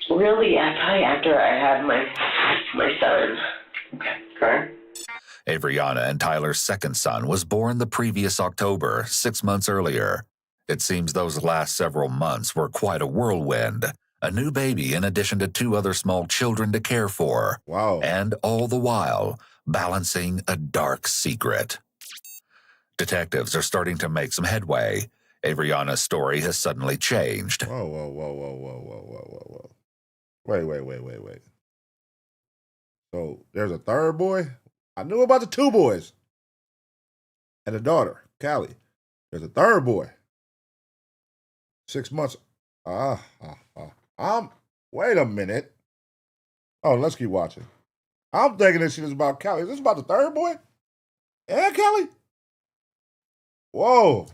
probably after I had my son. Okay. Avriana and Tyler's second son was born the previous October, 6 months earlier. It seems those last several months were quite a whirlwind. A new baby in addition to 2 other small children to care for. Wow. And all the while, balancing a dark secret. Detectives are starting to make some headway. Avriana's story has suddenly changed. Whoa. Wait. So there's a third boy? I knew about the 2 boys. And a daughter, Cali. There's a third boy. 6 months. Wait a minute. Oh, let's keep watching. I'm thinking this shit is about Cali. Is this about the third boy? And Cali? Whoa.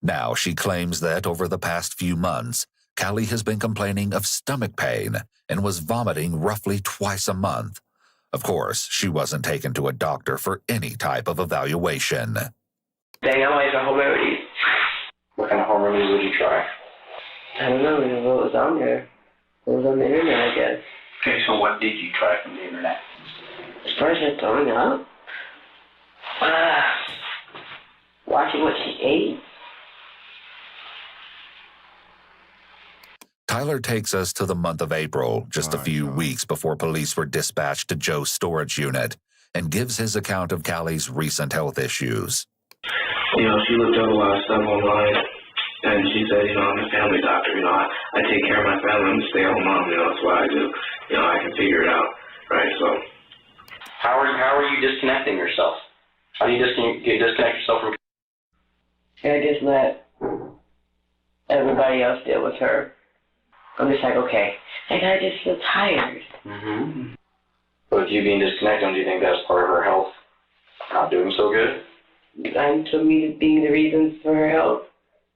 Now she claims that over the past few months, Cali has been complaining of stomach pain and was vomiting roughly twice a month. Of course, she wasn't taken to a doctor for any type of evaluation. Dang, I like the home remedies. What kind of home remedies would you try? I don't know, what was on there. It was on the internet, I guess. Okay, so what did you try from the internet? As far as her throwing up? Watching what she ate. Tyler takes us to the month of April, just a few weeks before police were dispatched to Joe's storage unit, and gives his account of Cali's recent health issues. You know, she looked up a lot of stuff online, and she said, you know, I'm a family doctor, you know, I take care of my family, I'm a stay-at-home mom, you know, that's what I do. You know, I can figure it out, right? So How are you disconnecting yourself? How do you disconnect yourself from? I just let everybody else deal with her. I'm just like, okay. Like, I just feel tired. Mm-hmm. But you being disconnected, do you think that's part of her health not doing so good? To me, being the reason for her health,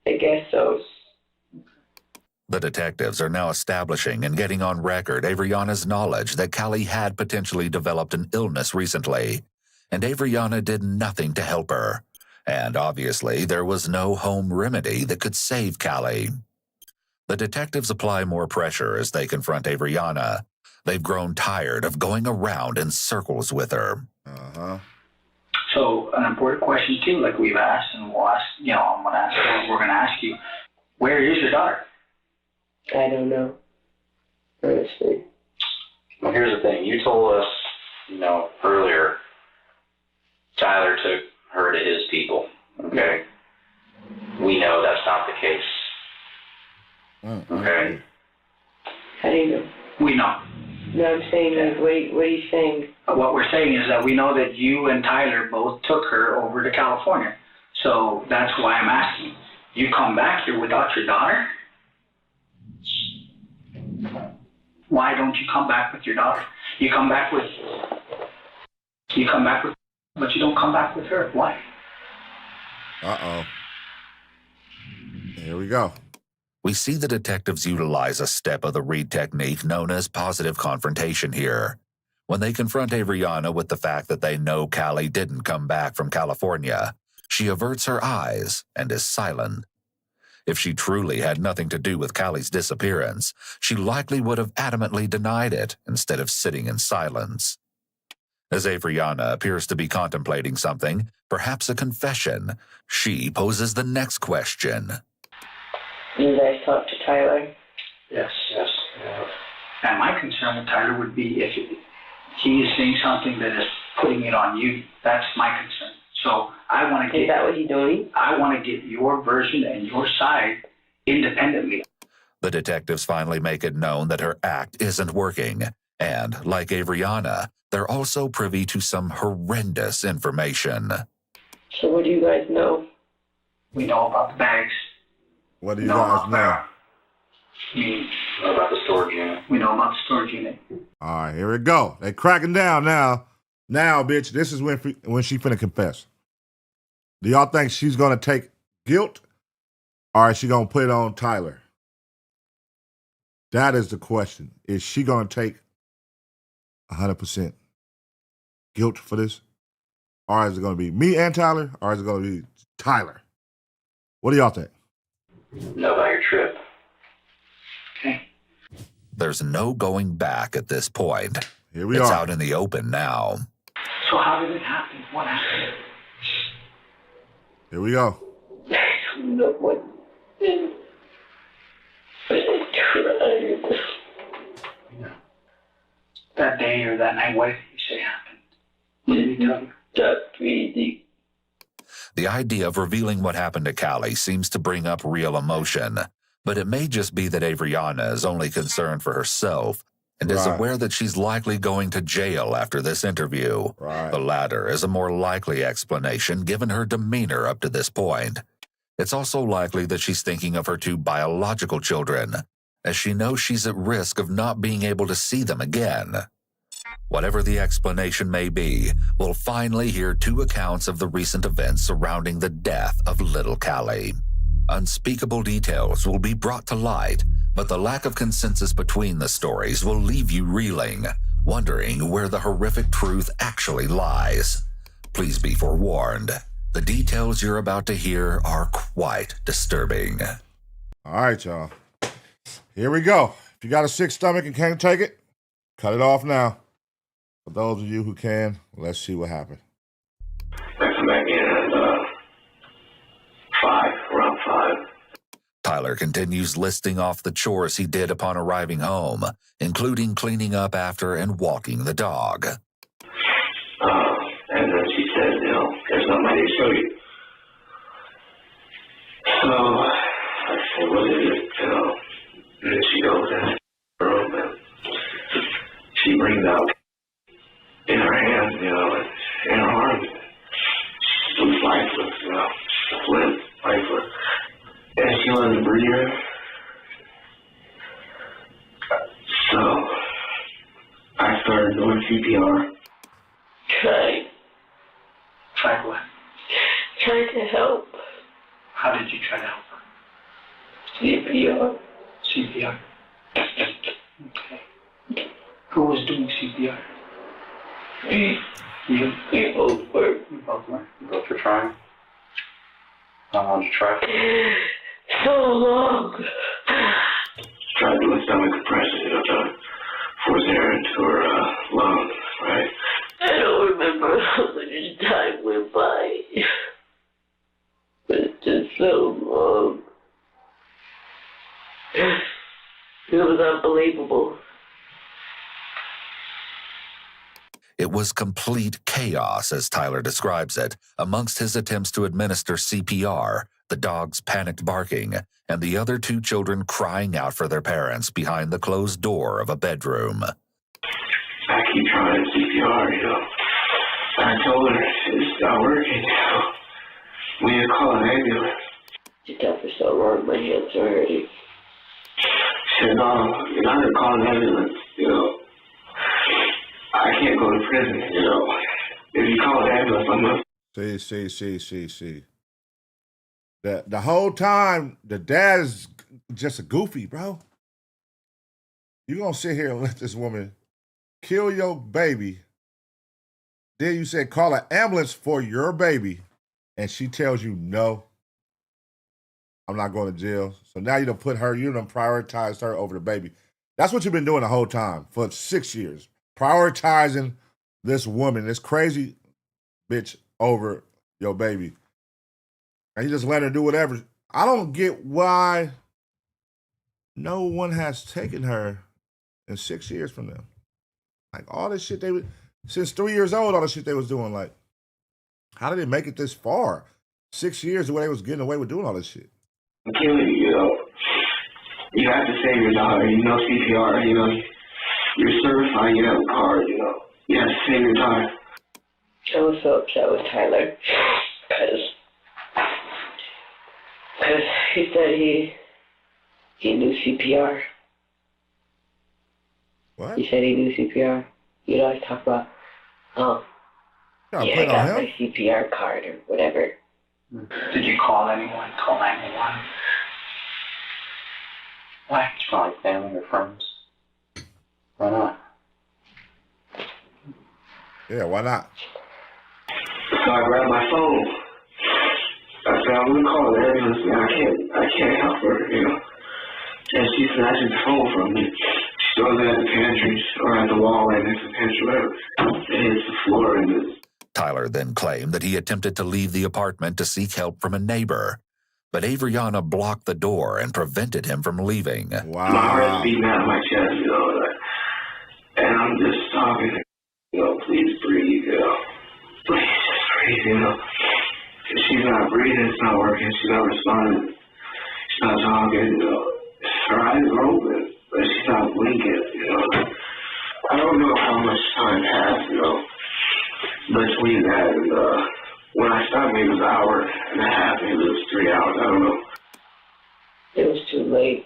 I guess so. The detectives are now establishing and getting on record Avriana's knowledge that Cali had potentially developed an illness recently, and Avriana did nothing to help her. And obviously, there was no home remedy that could save Cali. The detectives apply more pressure as they confront Avriana. They've grown tired of going around in circles with her. So, an important question too, like we've asked, and we'll ask, we're going to ask you, where is your daughter? I don't know. Honestly. Well, here's the thing. You told us, earlier, Tyler took her to his people, okay? We know that's not the case. Okay? How do you know? We know. No, I'm saying, like, what are you saying? What we're saying is that we know that you and Tyler both took her over to California. So that's why I'm asking. You come back here without your daughter? Why don't you come back with your daughter? You come back with, but you don't come back with her. Why? Here we go. We see the detectives utilize a step of the Reed technique known as positive confrontation here. When they confront Avriana with the fact that they know Cali didn't come back from California, she averts her eyes and is silent. If she truly had nothing to do with Cali's disappearance, she likely would have adamantly denied it instead of sitting in silence. As Avriana appears to be contemplating something, perhaps a confession, she poses the next question. You guys talked to Tyler? Yes. And my concern with Tyler would be if he is saying something that is putting it on you. That's my concern. So I want to get... Is that what he's doing? I want to get your version and your side independently. The detectives finally make it known that her act isn't working, and, like Avriana, they're also privy to some horrendous information. So what do you guys know? We know about the bags. What do you guys know? We know about the storage unit. We know about the storage unit. All right, here we go. They cracking down now. Now, bitch, this is when she finna confess. Do y'all think she's gonna take guilt, or is she gonna put it on Tyler? That is the question. Is she gonna take 100% guilt for this, or is it gonna be me and Tyler, or is it gonna be Tyler? What do y'all think? Know about your trip. Okay. There's no going back at this point. Here we it's are. Out in the open now. So how did it happen? What happened? Here we go. I don't know what happened. But I tried. That day or that night, what did he say happened? What did he tell you? That's crazy. The idea of revealing what happened to Cali seems to bring up real emotion, but it may just be that Avriana is only concerned for herself and is aware that she's likely going to jail after this interview. The latter is a more likely explanation given her demeanor up to this point. It's also likely that she's thinking of her two biological children, as she knows she's at risk of not being able to see them again. Whatever the explanation may be, we'll finally hear two accounts of the recent events surrounding the death of little Cali. Unspeakable details will be brought to light, but the lack of consensus between the stories will leave you reeling, wondering where the horrific truth actually lies. Please be forewarned. The details you're about to hear are quite disturbing. All right, y'all. Here we go. If you got a sick stomach and can't take it, cut it off now. For those of you who can, let's see what happened. I come back in at around 5. Tyler continues listing off the chores he did upon arriving home, including cleaning up after and walking the dog. And then she said, there's nobody to show you. So I said, what is it? And then she goes in her room and she brings out in her hands, Like what? Trying to help. How did you try to help her? CPR. CPR. Okay. Who was doing CPR? Me. You? We both were. You both were. You both were trying? How long did you try for? So long. Tried doing stomach compression, you know, trying to force air into her lungs, right? I don't remember how much time went by. But it's just so long. It was unbelievable. It was complete chaos, as Tyler describes it, amongst his attempts to administer CPR, the dog's panicked barking, and the other two children crying out for their parents behind the closed door of a bedroom. I keep trying CPR, you know. I told her it's not working, you know. We need to call an ambulance. She took for so long, my hands are hurting. She said, no, you're not going to call an ambulance, you know. I can't go to prison, you know. If you call an ambulance, I'm going to... See. The whole time, the dad is just a goofy, bro. You gonna sit here and let this woman kill your baby. Then you say, call an ambulance for your baby. And she tells you, no, I'm not going to jail. So now you done put her, you done prioritized her over the baby. That's what you've been doing the whole time for 6 years. Prioritizing this woman, this crazy bitch over your baby. And you just let her do whatever. I don't get why no one has taken her in 6 years from them. Like all this shit since 3 years old, all the shit they was doing, like, how did it make it this far? 6 years the way they was getting away with doing all this shit. Killing you know. You have to save your daughter. You know CPR, you know. You're certified, you have a card, you know. You have to save your daughter. I was so upset with Tyler. Because he said he knew CPR. What? He said he knew CPR. You'd always talk about, I got my CPR card or whatever. Did you call anyone? Call 911? Why? Did you call like family or friends? Why not? Yeah, why not? So I grabbed my phone. I said, I'm going to call the ambulance, man. I can't help her, you know. And she snatches the phone from me. She throws it at the pantry or at the wall right next to the pantry, whatever. It hits the floor and it's... Tyler then claimed that he attempted to leave the apartment to seek help from a neighbor, but Avriana blocked the door and prevented him from leaving. Wow. My heart's beating out of my chest, you know, and I'm just talking, you know, please breathe, you know. Please just breathe, you know. If she's not breathing, it's not working, she's not responding, she's not talking, you know. Her eyes are open, but she's not blinking, you know. I don't know how much time passed, you know, between that and when I stopped, maybe it was an hour and a half, maybe it was 3 hours, I don't know. It was too late.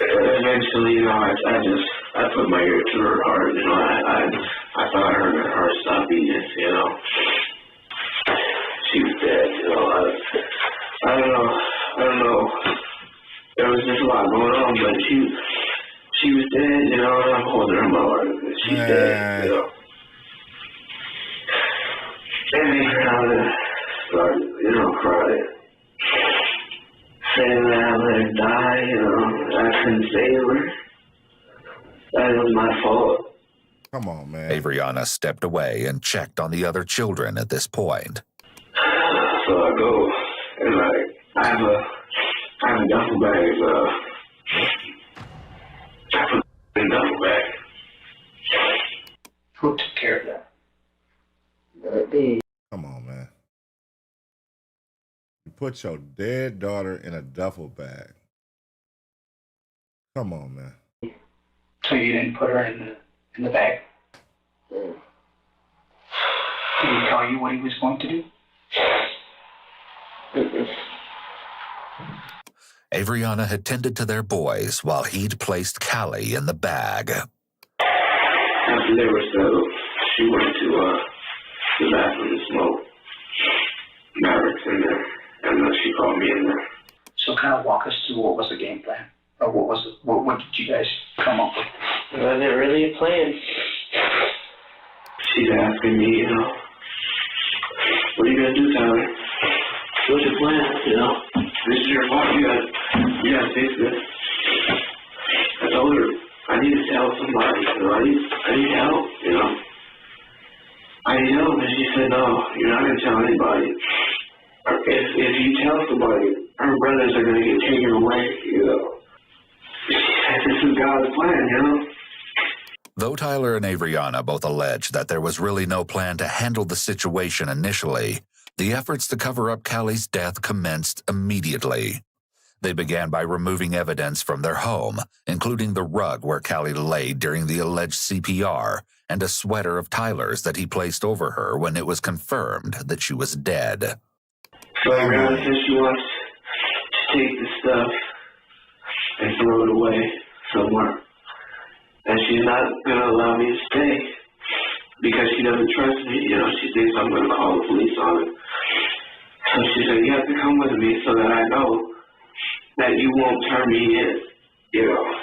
Eventually, you know, I put my ear to her heart, you know, I thought I heard her heart stop beating, you know. She was dead, you know. I don't know. There was just a lot going on, but she was dead, you know, and I'm holding her in my arms. She's dead, you know. And they kind of started, you know, crying. Saying that I let her die, you know, I couldn't save her. That was my fault. Come on, man. Avriana stepped away and checked on the other children at this point. So I go, and I have a duffel bag, I put in the duffel bag. Who took care of that? Come on, man. You put your dead daughter in a duffel bag. Come on, man. So you didn't put her in the bag? Did he tell you what he was going to do? Avriana had tended to their boys while he'd placed Cali in the bag. After they were settled, she went to the bathroom to smoke. Maverick's in there, and she called me in there. So kind of walk us through what was the game plan, or what did you guys come up with? It wasn't really a plan. She's asking me, you know, what are you gonna do, Tyler? What's your plan? You know, this is your fault. You gotta fix this. I told her I need to tell somebody. You know, I need help. You know, I need help, and she said, no, you're not gonna tell anybody. If you tell somebody, her brothers are gonna get taken away. You know, this is God's plan. You know. Though Tyler and Avriana both allege that there was really no plan to handle the situation initially, the efforts to cover up Cali's death commenced immediately. They began by removing evidence from their home, including the rug where Cali lay during the alleged CPR and a sweater of Tyler's that he placed over her when it was confirmed that she was dead. So Avriana says she wants to take the stuff and throw it away somewhere. And she's not going to allow me to stay because she doesn't trust me. You know, she thinks I'm going to call the police on it. So she said, you have to come with me so that I know that you won't turn me in, you know.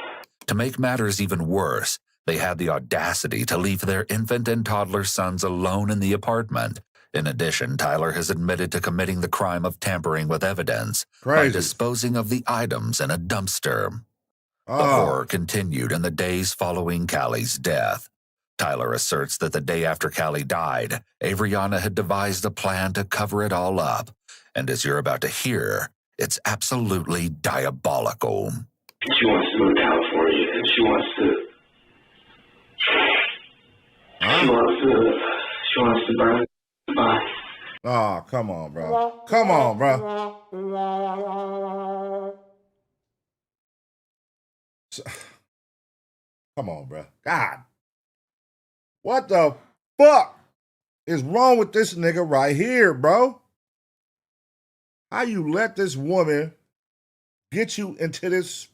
To make matters even worse, they had the audacity to leave their infant and toddler sons alone in the apartment. In addition, Tyler has admitted to committing the crime of tampering with evidence by disposing of the items in a dumpster. The horror continued in the days following Cali's death. Tyler asserts that the day after Cali died, Avriana had devised a plan to cover it all up. And as you're about to hear, it's absolutely diabolical. She wants to move to California, and she wants to burn the body. Oh, come on, bro. Come on, bro. Come on, bro. God. What the fuck is wrong with this nigga right here, bro? How you let this woman get you into this?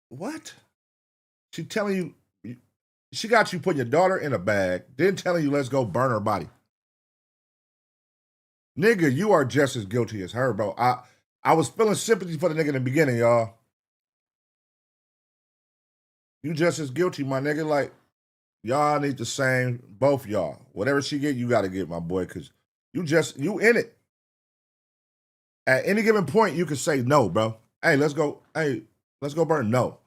What? She telling you, she got you putting your daughter in a bag, then telling you let's go burn her body. Nigga, you are just as guilty as her, bro. I was feeling sympathy for the nigga in the beginning, y'all. You just as guilty, my nigga. Like, y'all need the same, both y'all. Whatever she get, you got to get, my boy, because you in it. At any given point, you can say no, bro. Hey, let's go burn. No.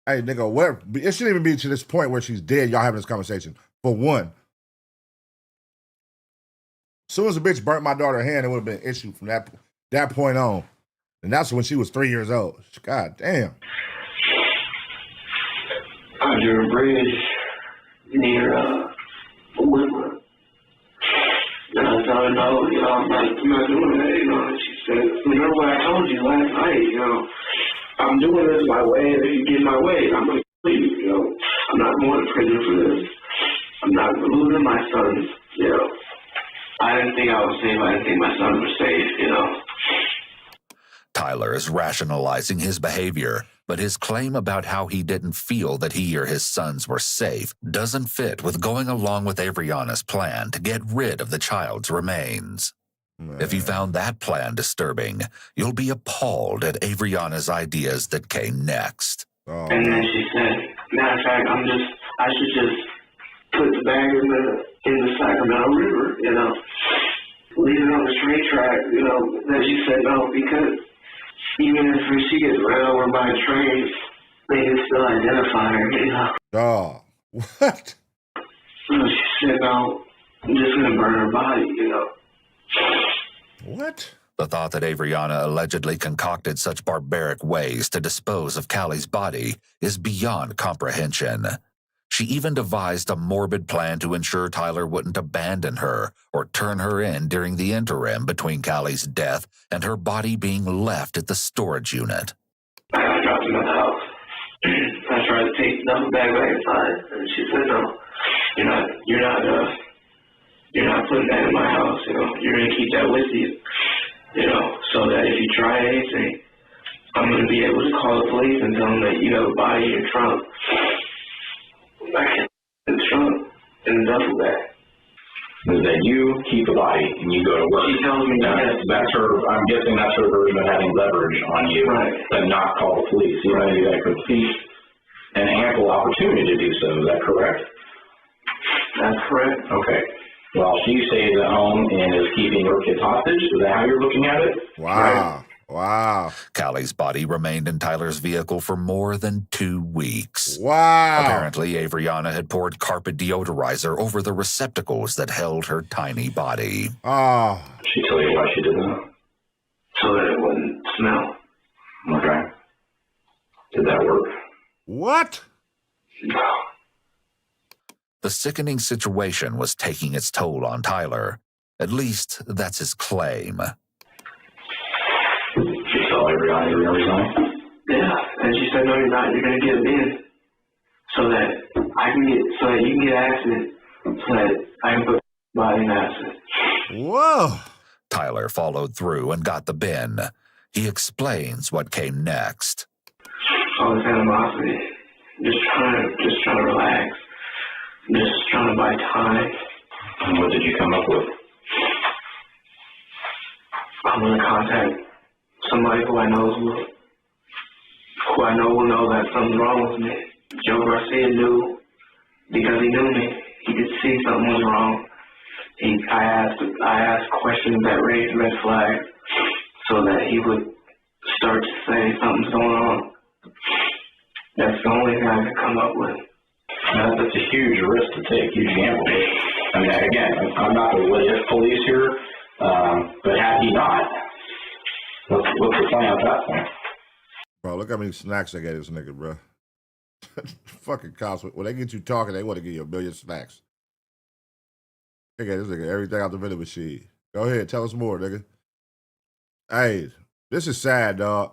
Hey, nigga, whatever. It shouldn't even be to this point where she's dead, y'all having this conversation. For one. As soon as a bitch burnt my daughter's hand, it would have been an issue from that point on. And that's when she was 3 years old. God damn. Under a bridge near Woodland. And I told her, no, you know, I'm not doing that, you know. And she said, remember what I told you last night, you know. I'm doing this my way, and if you get my way, I'm going to kill you, you know. I'm not going to prison for this. I'm not losing my sons, you know. I didn't think I was safe. I didn't think my sons were safe, you know. Tyler is rationalizing his behavior, but his claim about how he didn't feel that he or his sons were safe doesn't fit with going along with Avriana's plan to get rid of the child's remains. If you found that plan disturbing, you'll be appalled at Avriana's ideas that came next. And then she said, matter of fact, I should just put the bag in the Sacramento River, you know, leave it on the train track, you know. Then she said no, because even if she gets ran over by a train, they can still identify her, you know. Oh, what? So she said, no, I'm just going to burn her body, you know. What? The thought that Avriana allegedly concocted such barbaric ways to dispose of Cali's body is beyond comprehension. She even devised a morbid plan to ensure Tyler wouldn't abandon her or turn her in during the interim between Cali's death and her body being left at the storage unit. I dropped him at the house. I tried to take the duffel bag back inside, and she said, no, you're not putting that in my house, you know. You're going to keep that with you, you know, so that if you try anything, I'm going to be able to call the police and tell them that you have a body in your trunk. Back in the trunk. in the duffel bag. Is that you keep a body and you go to work? She tells me that's her. I'm guessing that's her version of having leverage on you, right, but not call the police. You know, you got a complete and ample opportunity to do so. Is that correct? That's correct. Okay. Well, she stays at home and is keeping her kids hostage. Is that how you're looking at it? Wow. Right. Wow. Callie's body remained in Tyler's vehicle for more than 2 weeks. Wow. Apparently, Avriana had poured carpet deodorizer over the receptacles that held her tiny body. Oh. She tell you why she did that? So that it wouldn't smell. Okay. Did that work? What? No. The sickening situation was taking its toll on Tyler. At least, that's his claim. She saw Avriana, you're going to resign? Yeah, and she said, no, you're not. You're going to get a bin so that you can get accident, so that I can put body in accident. Whoa. Tyler followed through and got the bin. He explains what came next. All this animosity, just trying to relax, just trying to buy time. And what did you come up with? I'm going to contact somebody who I know will know that something's wrong with me. Joe Garcia knew, because he knew me. He could see something was wrong. I asked questions that raised red flags so that he would start to say something's going on. That's the only thing I could come up with. That's a huge risk to take, huge gamble. I mean, again, I'm not the what-if police here, but had he not, what's the plan at that point? Bro, look how many snacks they gave this nigga, bro. Fucking cops, when they get you talking, they want to give you a million snacks. They gave this nigga everything out the vending machine. Go ahead, tell us more, nigga. Hey, this is sad, dog.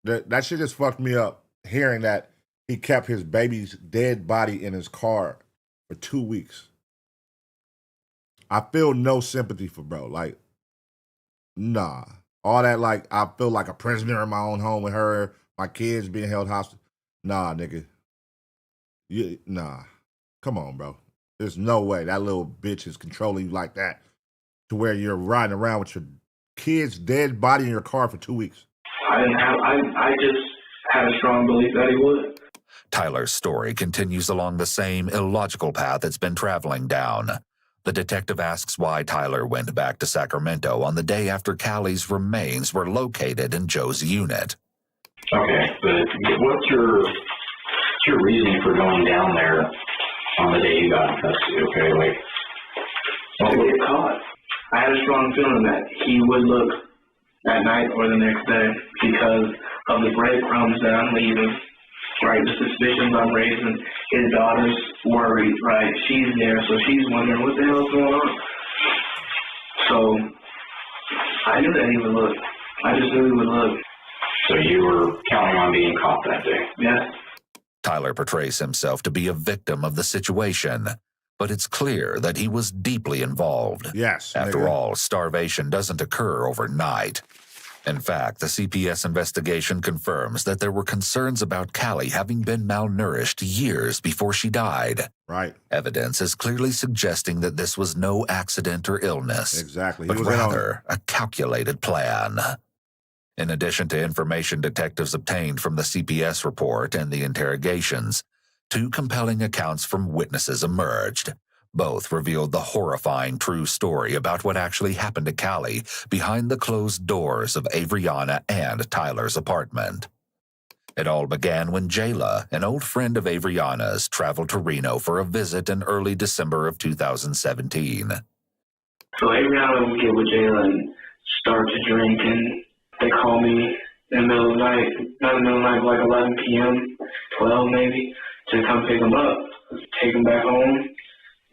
That shit just fucked me up, hearing that he kept his baby's dead body in his car for 2 weeks. I feel no sympathy for bro. Like, nah. All that, like, I feel like a prisoner in my own home with her, my kids being held hostage. Nah, nigga. Nah. Come on, bro. There's no way that little bitch is controlling you like that to where you're riding around with your kid's dead body in your car for 2 weeks. I just had a strong belief that he would. Tyler's story continues along the same illogical path it's been traveling down. The detective asks why Tyler went back to Sacramento on the day after Callie's remains were located in Joe's unit. Okay, but what's your reasoning for going down there on the day you got in custody? Okay, like, to get caught. I had a strong feeling that he would look at night or the next day because of the breadcrumbs that I'm leaving, right? The suspicions I'm raising. His daughter's worried, right? She's there, so she's wondering what the hell's going on. So I knew that he would look. I just knew he would look. So you were counting on being caught that day? Yes. Tyler portrays himself to be a victim of the situation, but it's clear that he was deeply involved. Yes. After all, starvation doesn't occur overnight. In fact, the CPS investigation confirms that there were concerns about Cali having been malnourished years before she died. Right. Evidence is clearly suggesting that this was no accident or illness. Exactly. But rather a calculated plan. In addition to information detectives obtained from the CPS report and the interrogations, 2 compelling accounts from witnesses emerged. Both revealed the horrifying true story about what actually happened to Cali behind the closed doors of Avriana and Tyler's apartment. It all began when Jayla, an old friend of Avriana's, traveled to Reno for a visit in early December of 2017. So Avriana would get with Jayla and start to drink, and they call me in the middle of the night, not in the middle of the night, but like 11 p.m., 12 maybe, to come pick them up, take them back home.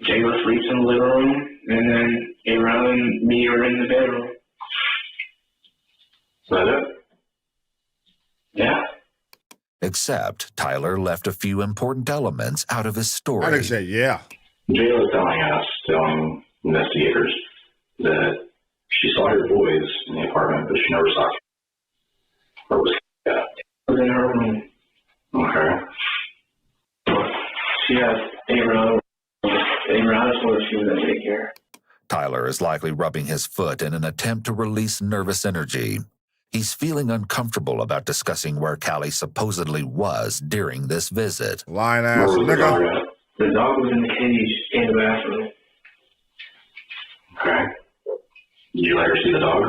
Jayla sleeps in the living room, and then Avriana and me are in the bedroom. Is that it? Yeah. Except Tyler left a few important elements out of his story. I didn't say yeah. Jayla's telling investigators that she saw your boys in the apartment, but she never saw you. Where was he at? I was in her room. Okay. She has Avriana Abraham told her she was going to take care. Tyler is likely rubbing his foot in an attempt to release nervous energy. He's feeling uncomfortable about discussing where Cali supposedly was during this visit. Lying ass nigga. The dog was in the cage in the bathroom. Okay. Did you let her see the dog?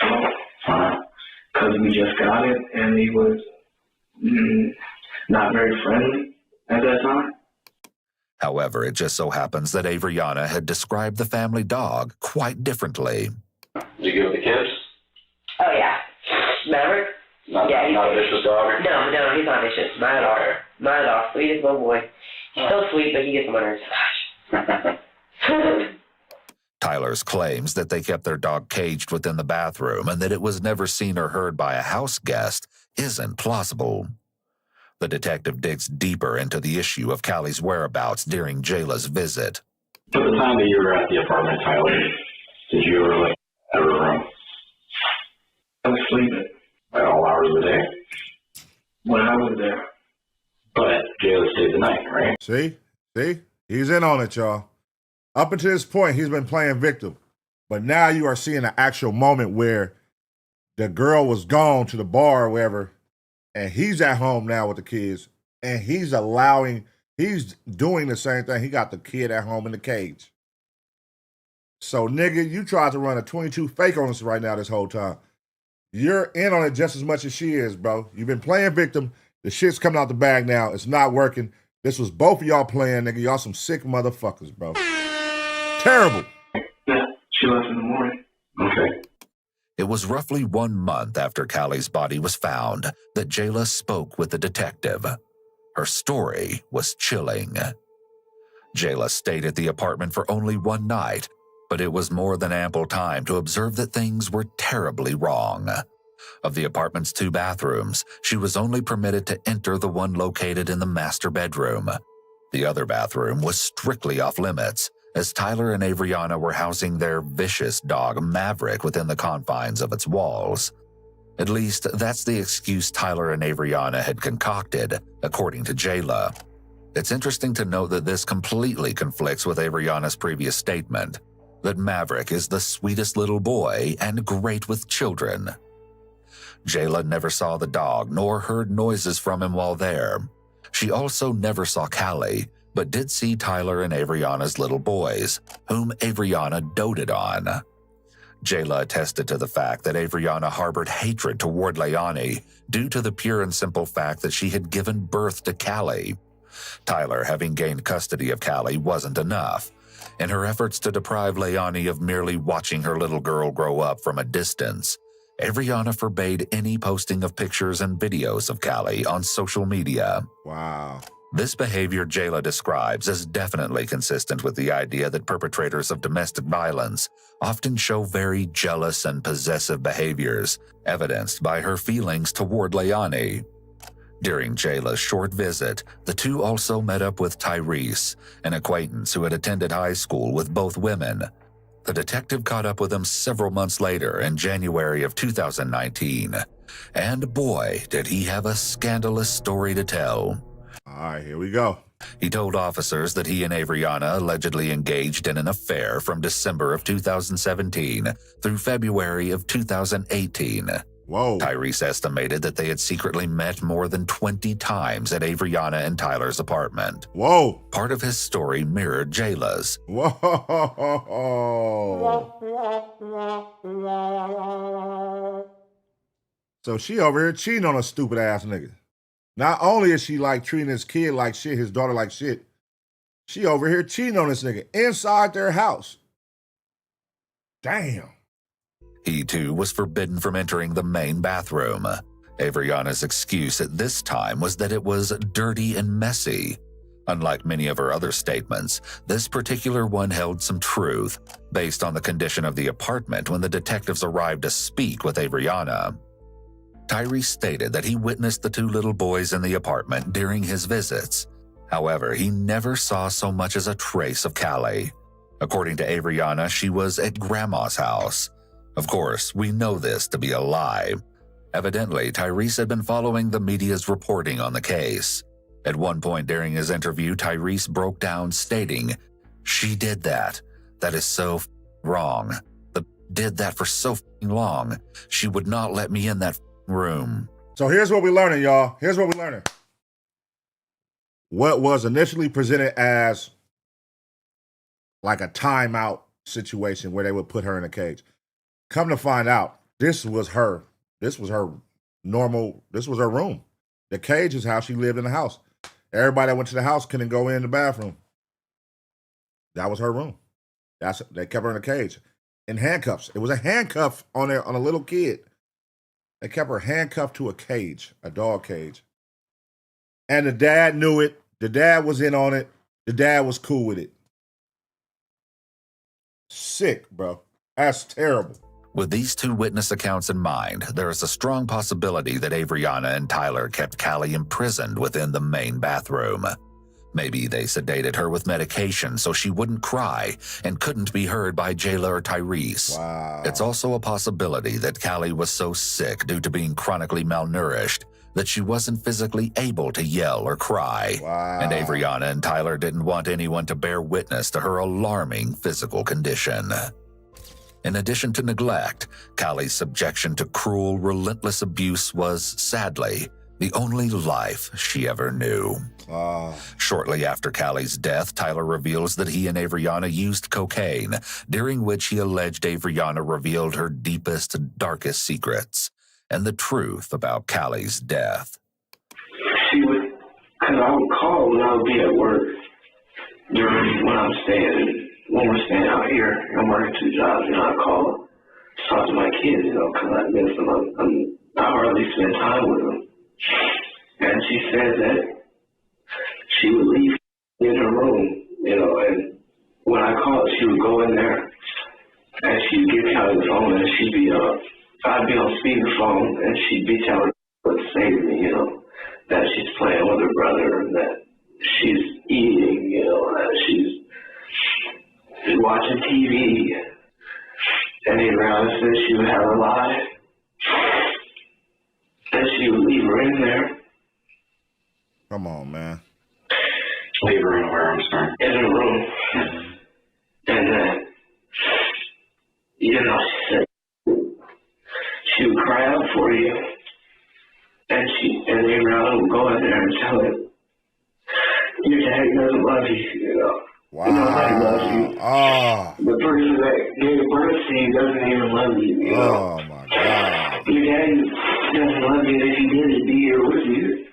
No. Because we just got it, and he was not very friendly at that time. However, it just so happens that Avriana had described the family dog quite differently. Did you give it the kids? Oh, yeah. Maverick? Not a vicious dog? No, he's not vicious. Not at all. Not at all. Sweetest little boy. He's so sweet, but he gets on my nerves. Gosh. Tyler's claims that they kept their dog caged within the bathroom and that it was never seen or heard by a house guest isn't plausible. The detective digs deeper into the issue of Cali's whereabouts during Jayla's visit. At the time that you were at the apartment, Tyler, did you ever leave her room? I was sleeping. At all hours of the day? When I was there. But Jayla stayed the night, right? See? He's in on it, y'all. Up until this point, he's been playing victim. But now you are seeing an actual moment where the girl was gone to the bar or wherever, and he's at home now with the kids, and he's doing the same thing. He got the kid at home in the cage. So, nigga, you tried to run a 22 fake on us right now this whole time. You're in on it just as much as she is, bro. You've been playing victim. The shit's coming out the bag now. It's not working. This was both of y'all playing, nigga. Y'all some sick motherfuckers, bro. Terrible. Yeah, she left in the morning. Okay. It was roughly 1 month after Cali's body was found that Jayla spoke with the detective. Her story was chilling. Jayla stayed at the apartment for only one night, but it was more than ample time to observe that things were terribly wrong. Of the apartment's 2 bathrooms, she was only permitted to enter the one located in the master bedroom. The other bathroom was strictly off limits, as Tyler and Avriana were housing their vicious dog Maverick within the confines of its walls. At least, that's the excuse Tyler and Avriana had concocted, according to Jayla. It's interesting to note that this completely conflicts with Avriana's previous statement, that Maverick is the sweetest little boy and great with children. Jayla never saw the dog nor heard noises from him while there. She also never saw Cali, but did see Tyler and Avriana's little boys, whom Avriana doted on. Jayla attested to the fact that Avriana harbored hatred toward Leilani due to the pure and simple fact that she had given birth to Cali. Tyler having gained custody of Cali wasn't enough. In her efforts to deprive Leilani of merely watching her little girl grow up from a distance, Avriana forbade any posting of pictures and videos of Cali on social media. Wow. This behavior Jayla describes as definitely consistent with the idea that perpetrators of domestic violence often show very jealous and possessive behaviors, evidenced by her feelings toward Leilani. During Jayla's short visit, the two also met up with Tyrese, an acquaintance who had attended high school with both women. The detective caught up with him several months later in January of 2019. And boy, did he have a scandalous story to tell. All right, here we go. He told officers that he and Avriana allegedly engaged in an affair from December of 2017 through February of 2018. Whoa. Tyrese estimated that they had secretly met more than 20 times at Avriana and Tyler's apartment. Whoa. Part of his story mirrored Jayla's. Whoa. So she over here cheating on a stupid ass nigga. Not only is she like treating his kid like shit, his daughter like shit, she over here cheating on this nigga inside their house. Damn. He too was forbidden from entering the main bathroom. Avriana's excuse at this time was that it was dirty and messy. Unlike many of her other statements, this particular one held some truth, based on the condition of the apartment when the detectives arrived to speak with Avriana. Tyrese stated that he witnessed the 2 little boys in the apartment during his visits. However, he never saw so much as a trace of Cali. According to Avriana, she was at Grandma's house. Of course, we know this to be a lie. Evidently, Tyrese had been following the media's reporting on the case. At one point during his interview, Tyrese broke down stating, She did that. That is so wrong. The did that for so long. She would not let me in that room. So here's what we're learning, y'all. Here's what we're learning. What was initially presented as like a timeout situation where they would put her in a cage. Come to find out, this was her normal, this was her room. The cage is how she lived in the house. Everybody that went to the house couldn't go in the bathroom. That was her room. They kept her in a cage. In handcuffs. It was a handcuff on a little kid. They kept her handcuffed to a cage, a dog cage. And the dad knew it. The dad was in on it. The dad was cool with it. Sick, bro. That's terrible. With these two witness accounts in mind, there is a strong possibility that Avriana and Tyler kept Cali imprisoned within the main bathroom. Maybe they sedated her with medication so she wouldn't cry and couldn't be heard by Jayla or Tyrese. Wow. It's also a possibility that Cali was so sick due to being chronically malnourished that she wasn't physically able to yell or cry. Wow. And Avriana and Tyler didn't want anyone to bear witness to her alarming physical condition. In addition to neglect, Cali's subjection to cruel, relentless abuse was, sadly, the only life she ever knew. Shortly after Cali's death, Tyler reveals that he and Avriana used cocaine, during which he alleged Avriana revealed her deepest and darkest secrets and the truth about Cali's death. She would, because I would call when I would be at work during when we're staying out here. I'm working 2 jobs, I call to talk to my kids, because I miss them. I hardly spend time with them. And she said that she would leave in her room, and when I called, she would go in there and she'd give Callie the phone, and I'd be on speakerphone, and she'd be telling her what to say to me, that she's playing with her brother, and that she's eating, that she's watching TV. And Around said she would have her live, and she would leave her in there. Come on, man. Leave her in where, I'm sorry? In her room. And then, she said she would cry out for you. And Around would go in there and tell her, your dad doesn't love you, Wow. Nobody loves you. The person that gave birth to you doesn't even love you, Oh, my God. Your daddy doesn't love you, and if he did, he'd be here with you.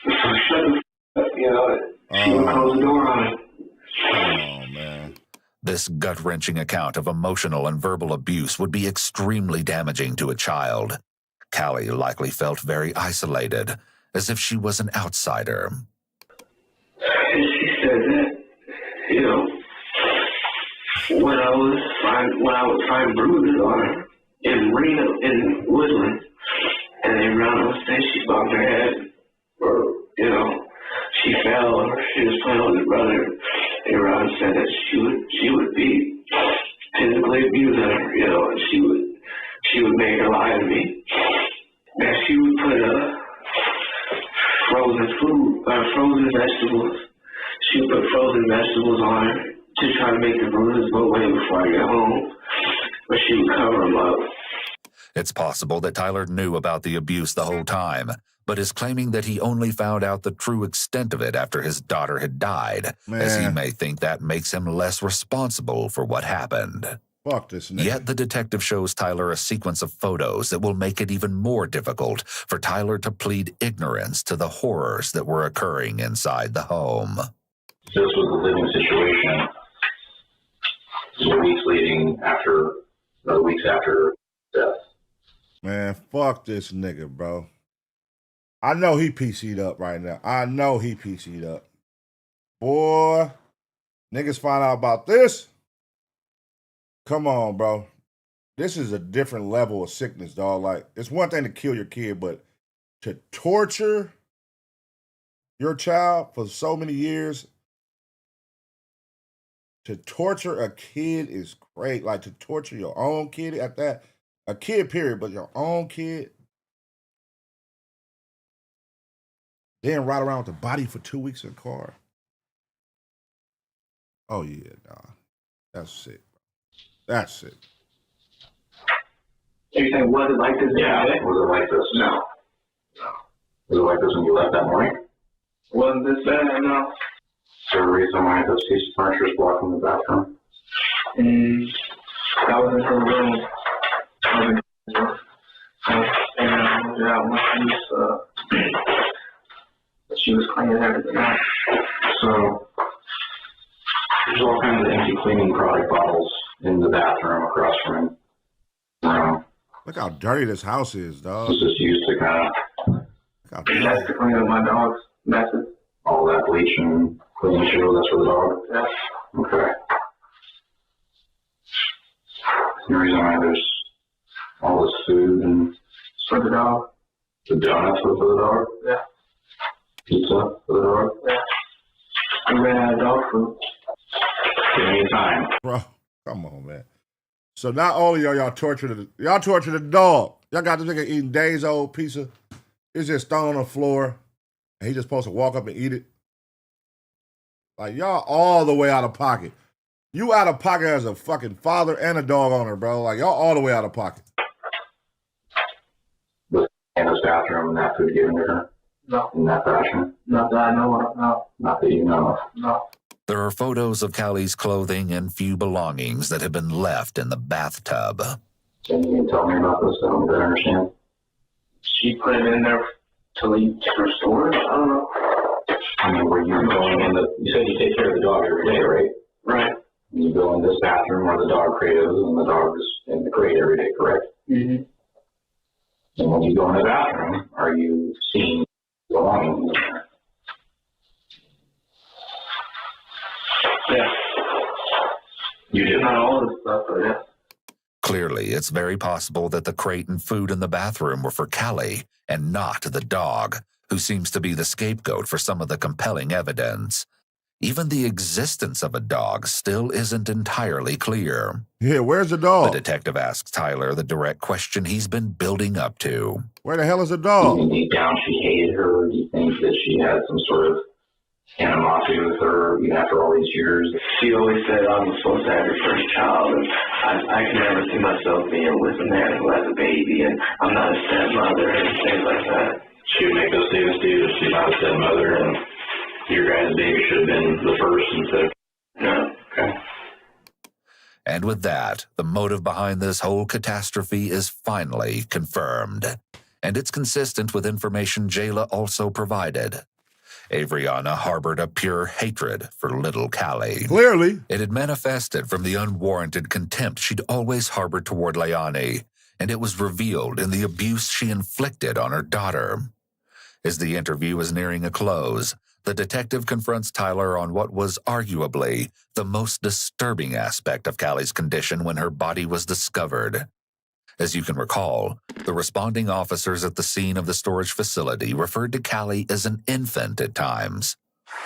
So shut the f up, She would close the door on it. Come on, man. This gut-wrenching account of emotional and verbal abuse would be extremely damaging to a child. Cali likely felt very isolated, as if she was an outsider. And she said that, when I would find bruises on her in Woodland, and then Rhonda would say she bumped her head, or, she fell, or she was playing with her brother, and Rhonda said that she would be physically abusing her, and she would make her lie to me. And she would put frozen vegetables. She would put frozen vegetables on her to try to make the bruises go away before I get home, but she would cover them up. It's possible that Tyler knew about the abuse the whole time, but is claiming that he only found out the true extent of it after his daughter had died, as he may think that makes him less responsible for what happened. Fuck this nigga. Yet the detective shows Tyler a sequence of photos that will make it even more difficult for Tyler to plead ignorance to the horrors that were occurring inside the home. This was a living situation. Weeks after death. Man, fuck this nigga, bro. I know he PC'd up right now. I know he PC'd up. Boy, niggas find out about this. Come on, bro. This is a different level of sickness, dog. Like, it's one thing to kill your kid, but to torture your child for so many years, to torture a kid is great. Like, to torture your own kid at that, a kid, period, but your own kid, then ride around with the body for 2 weeks in a car. Oh, yeah, dog. That's sick. That's sick. You saying, was it like this? Yeah, was it like this? No. Was it like this when you left that morning? Wasn't this bad? No. Is there a reason why this piece of furniture is blocking the bathroom? I was in her room. She was cleaning everything out. So, there's all kinds of empty cleaning product bottles in the bathroom across from him. Look how dirty this house is, dog. This is used to kind of that's to clean up my dog's messes. All that bleach and cleaning shield, that's for the dog? Yeah. Okay. The reason why there's all this food and for the dog. The donuts were for the dog? Yeah. Pizza for the dog? Yeah. I ran out of dog food. Give me time. Bro, come on, man. So not only are y'all torturing the dog. Y'all got this nigga eating days old pizza. It's just thrown on the floor. And he just supposed to walk up and eat it. Like, y'all all the way out of pocket. You out of pocket as a fucking father and a dog owner, bro. Like, y'all all the way out of pocket. Was in his bathroom and that food given to her? No. In that fashion? Not that I know of, no. Not that you know of? No. There are photos of Callie's clothing and few belongings that have been left in the bathtub. Can you tell me about this? I don't really understand. She put it in there to leave her storage? I don't know. I mean, were you going in you said you take care of the dog every day, right? Right. You go in this bathroom where the dog crate is, and the dog is in the crate every day, correct? Mm-hmm. And when you go in the bathroom, are you seeing belongings in there? Yeah. You do? Not all of the stuff, but yeah. Clearly, it's very possible that the crate and food in the bathroom were for Callie and not the dog, who seems to be the scapegoat for some of the compelling evidence. Even the existence of a dog still isn't entirely clear. Yeah, where's the dog? The detective asks Tyler the direct question he's been building up to. Where the hell is the dog? Do you think deep down she hated her? Do you think that she had some sort of animosity with her even after all these years? She always said I'm supposed to have your first child, and I can never see myself being with a man who has a baby, and I'm not a stepmother and things like that. She would make those statements to you that she's not a stepmother and your guys' baby should have been the first instead of... No. Okay. And with that, the motive behind this whole catastrophe is finally confirmed. And it's consistent with information Jayla also provided. Avriana harbored a pure hatred for little Callie. Clearly. It had manifested from the unwarranted contempt she'd always harbored toward Leilani, and it was revealed in the abuse she inflicted on her daughter. As the interview is nearing a close, the detective confronts Tyler on what was arguably the most disturbing aspect of Callie's condition when her body was discovered. As you can recall, the responding officers at the scene of the storage facility referred to Callie as an infant at times.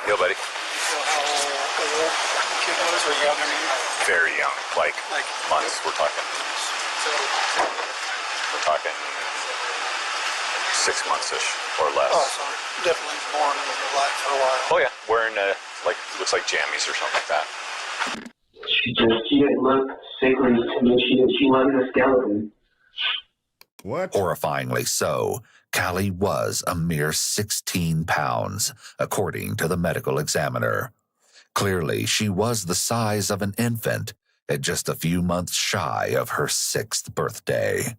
Yo, buddy. So how old the kid was, or young? I mean, Very young, like months. We're talking 6 months-ish or less. Oh, so definitely born and alive for a while. Oh yeah, wearing looks like jammies or something like that. She didn't look sickly to me. She wasn't a skeleton. What? Horrifyingly so, Callie was a mere 16 pounds, according to the medical examiner. Clearly, she was the size of an infant at just a few months shy of her 6th birthday.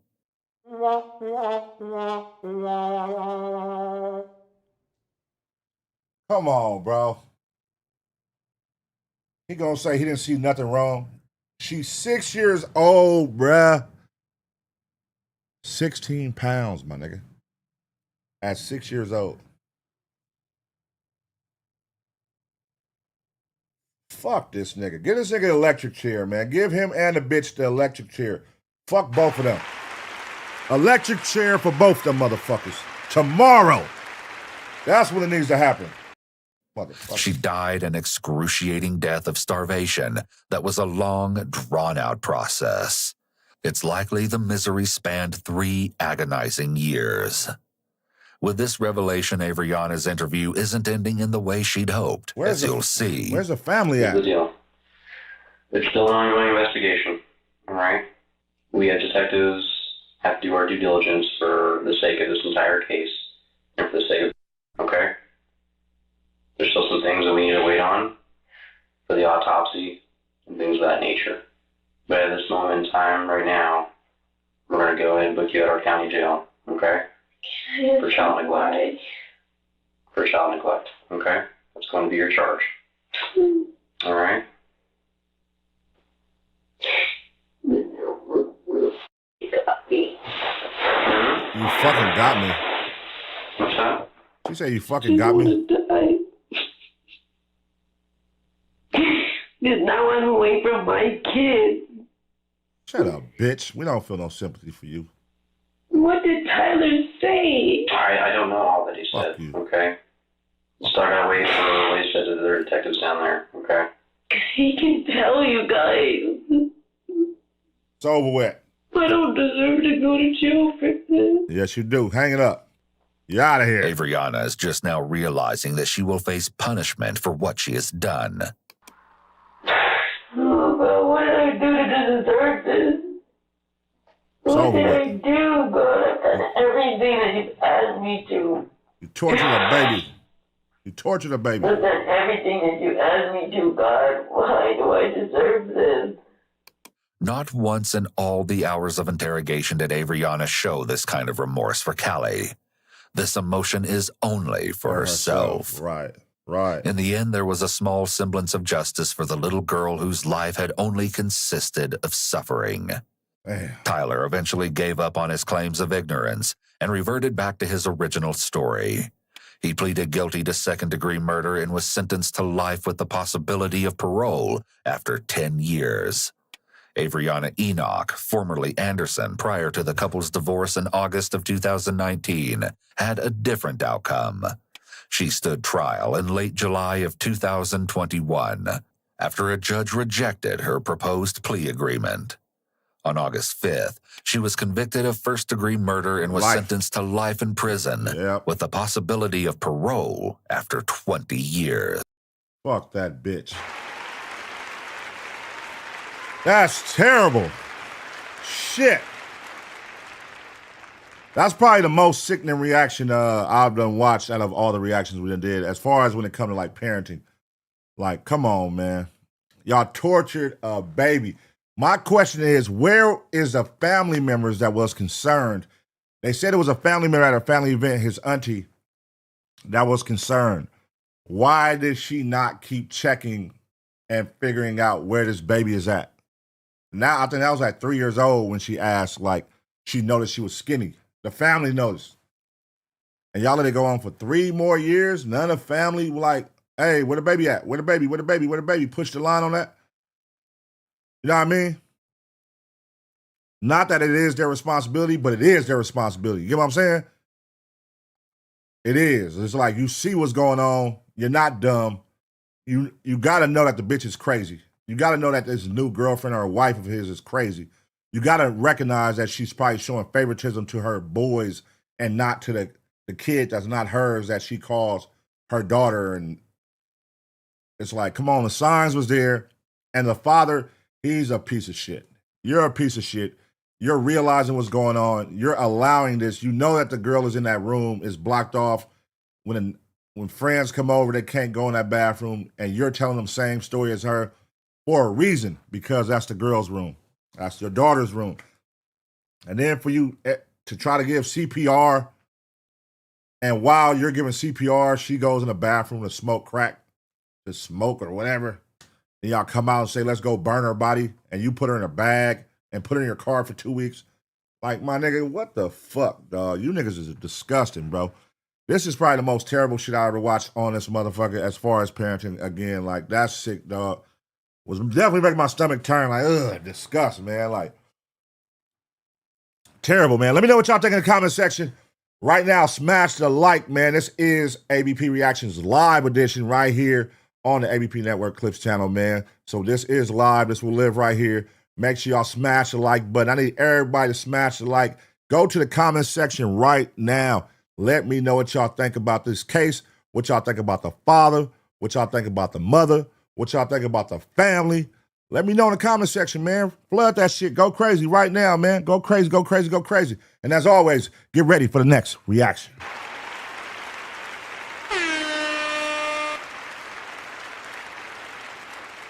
Come on, bro. He gonna say he didn't see nothing wrong. She's 6 years old, bruh. 16 pounds, my nigga. At 6 years old. Fuck this nigga. Give this nigga an electric chair, man. Give him and the bitch the electric chair. Fuck both of them. Electric chair for both them motherfuckers. Tomorrow. That's when it needs to happen. She died an excruciating death of starvation that was a long, drawn-out process. It's likely the misery spanned 3 agonizing years. With this revelation, Avriana's interview isn't ending in the way she'd hoped, as you'll see. Where's the family at? Here's the deal. It's still an ongoing investigation, all right? We as detectives have to do our due diligence for the sake of this entire case and for the sake of, okay? There's still some things that we need to wait on for the autopsy and things of that nature. But at this moment in time, right now, we're going to go ahead and book you at our county jail, okay? For child neglect. For child neglect, okay? That's going to be your charge. All right? You fucking got me. What's that? She said you fucking got me. Because now I'm away from my kids. Shut up, bitch. We don't feel no sympathy for you. What did Tyler say? I don't know all that he said, okay? Start out waiting for what he said to the other detectives down there, okay? He can tell you guys. It's over with. I don't deserve to go to jail for this. Yes, you do. Hang it up. You're out of here. Avriana is just now realizing that she will face punishment for what she has done. Oh, God, what did I do to deserve this? What did I do, God? I've done everything that you've asked me to. You tortured a baby. You tortured a baby. I've done everything that you asked me to, God. Why do I deserve this? Not once in all the hours of interrogation did Avriana show this kind of remorse for Cali. This emotion is only for herself. Right, right. In the end, there was a small semblance of justice for the little girl whose life had only consisted of suffering. Damn. Tyler eventually gave up on his claims of ignorance and reverted back to his original story. He pleaded guilty to second-degree murder and was sentenced to life with the possibility of parole after 10 years. Avriana Enoch, formerly Anderson, prior to the couple's divorce in August of 2019, had a different outcome. She stood trial in late July of 2021 after a judge rejected her proposed plea agreement. On August 5th, she was convicted of first-degree murder and was sentenced to life in prison with the possibility of parole after 20 years. Fuck that bitch. That's terrible. Shit. That's probably the most sickening reaction I've done watched out of all the reactions we done did, as far as when it comes to like parenting. Like, come on, man. Y'all tortured a baby. My question is, where is the family members that was concerned? They said it was a family member at a family event, his auntie, that was concerned. Why did she not keep checking and figuring out where this baby is at? Now, I think that was like 3 years old when she asked, like, she noticed she was skinny. The family noticed. And y'all let it go on for 3 more years. None of the family were like, hey, where the baby at? Where the baby? Where the baby? Where the baby? Push the line on that. You know what I mean? Not that it is their responsibility, but it is their responsibility. You get what I'm saying? It is. It's like you see what's going on. You're not dumb. You got to know that the bitch is crazy. You got to know that this new girlfriend or wife of his is crazy. You got to recognize that she's probably showing favoritism to her boys and not to the kid that's not hers that she calls her daughter. And it's like, come on, the signs was there. And the father, he's a piece of shit. You're a piece of shit. You're realizing what's going on. You're allowing this. You know that the girl is in that room, is blocked off. When friends come over, they can't go in that bathroom, and you're telling them the same story as her for a reason, because that's the girl's room. That's your daughter's room. And then for you to try to give CPR, and while you're giving CPR, she goes in the bathroom to smoke crack, to smoke or whatever. And y'all come out and say, let's go burn her body, and you put her in a bag and put her in your car for 2 weeks. Like, my nigga, what the fuck, dog? You niggas is disgusting, bro. This is probably the most terrible shit I ever watched on this motherfucker as far as parenting. Again, like, that's sick, dog. Was definitely making my stomach turn, like, ugh, disgust, man. Like, terrible, man. Let me know what y'all think in the comment section. Right now, smash the like, man. This is ABP Reactions live edition right here on the ABP Network Clips channel, man. So this is live. This will live right here. Make sure y'all smash the like button. I need everybody to smash the like. Go to the comment section right now. Let me know what y'all think about this case, what y'all think about the father, what y'all think about the mother, what y'all think about the family. Let me know in the comment section, man. Flood that shit. Go crazy right now, man. Go crazy, go crazy, go crazy. And as always, get ready for the next reaction.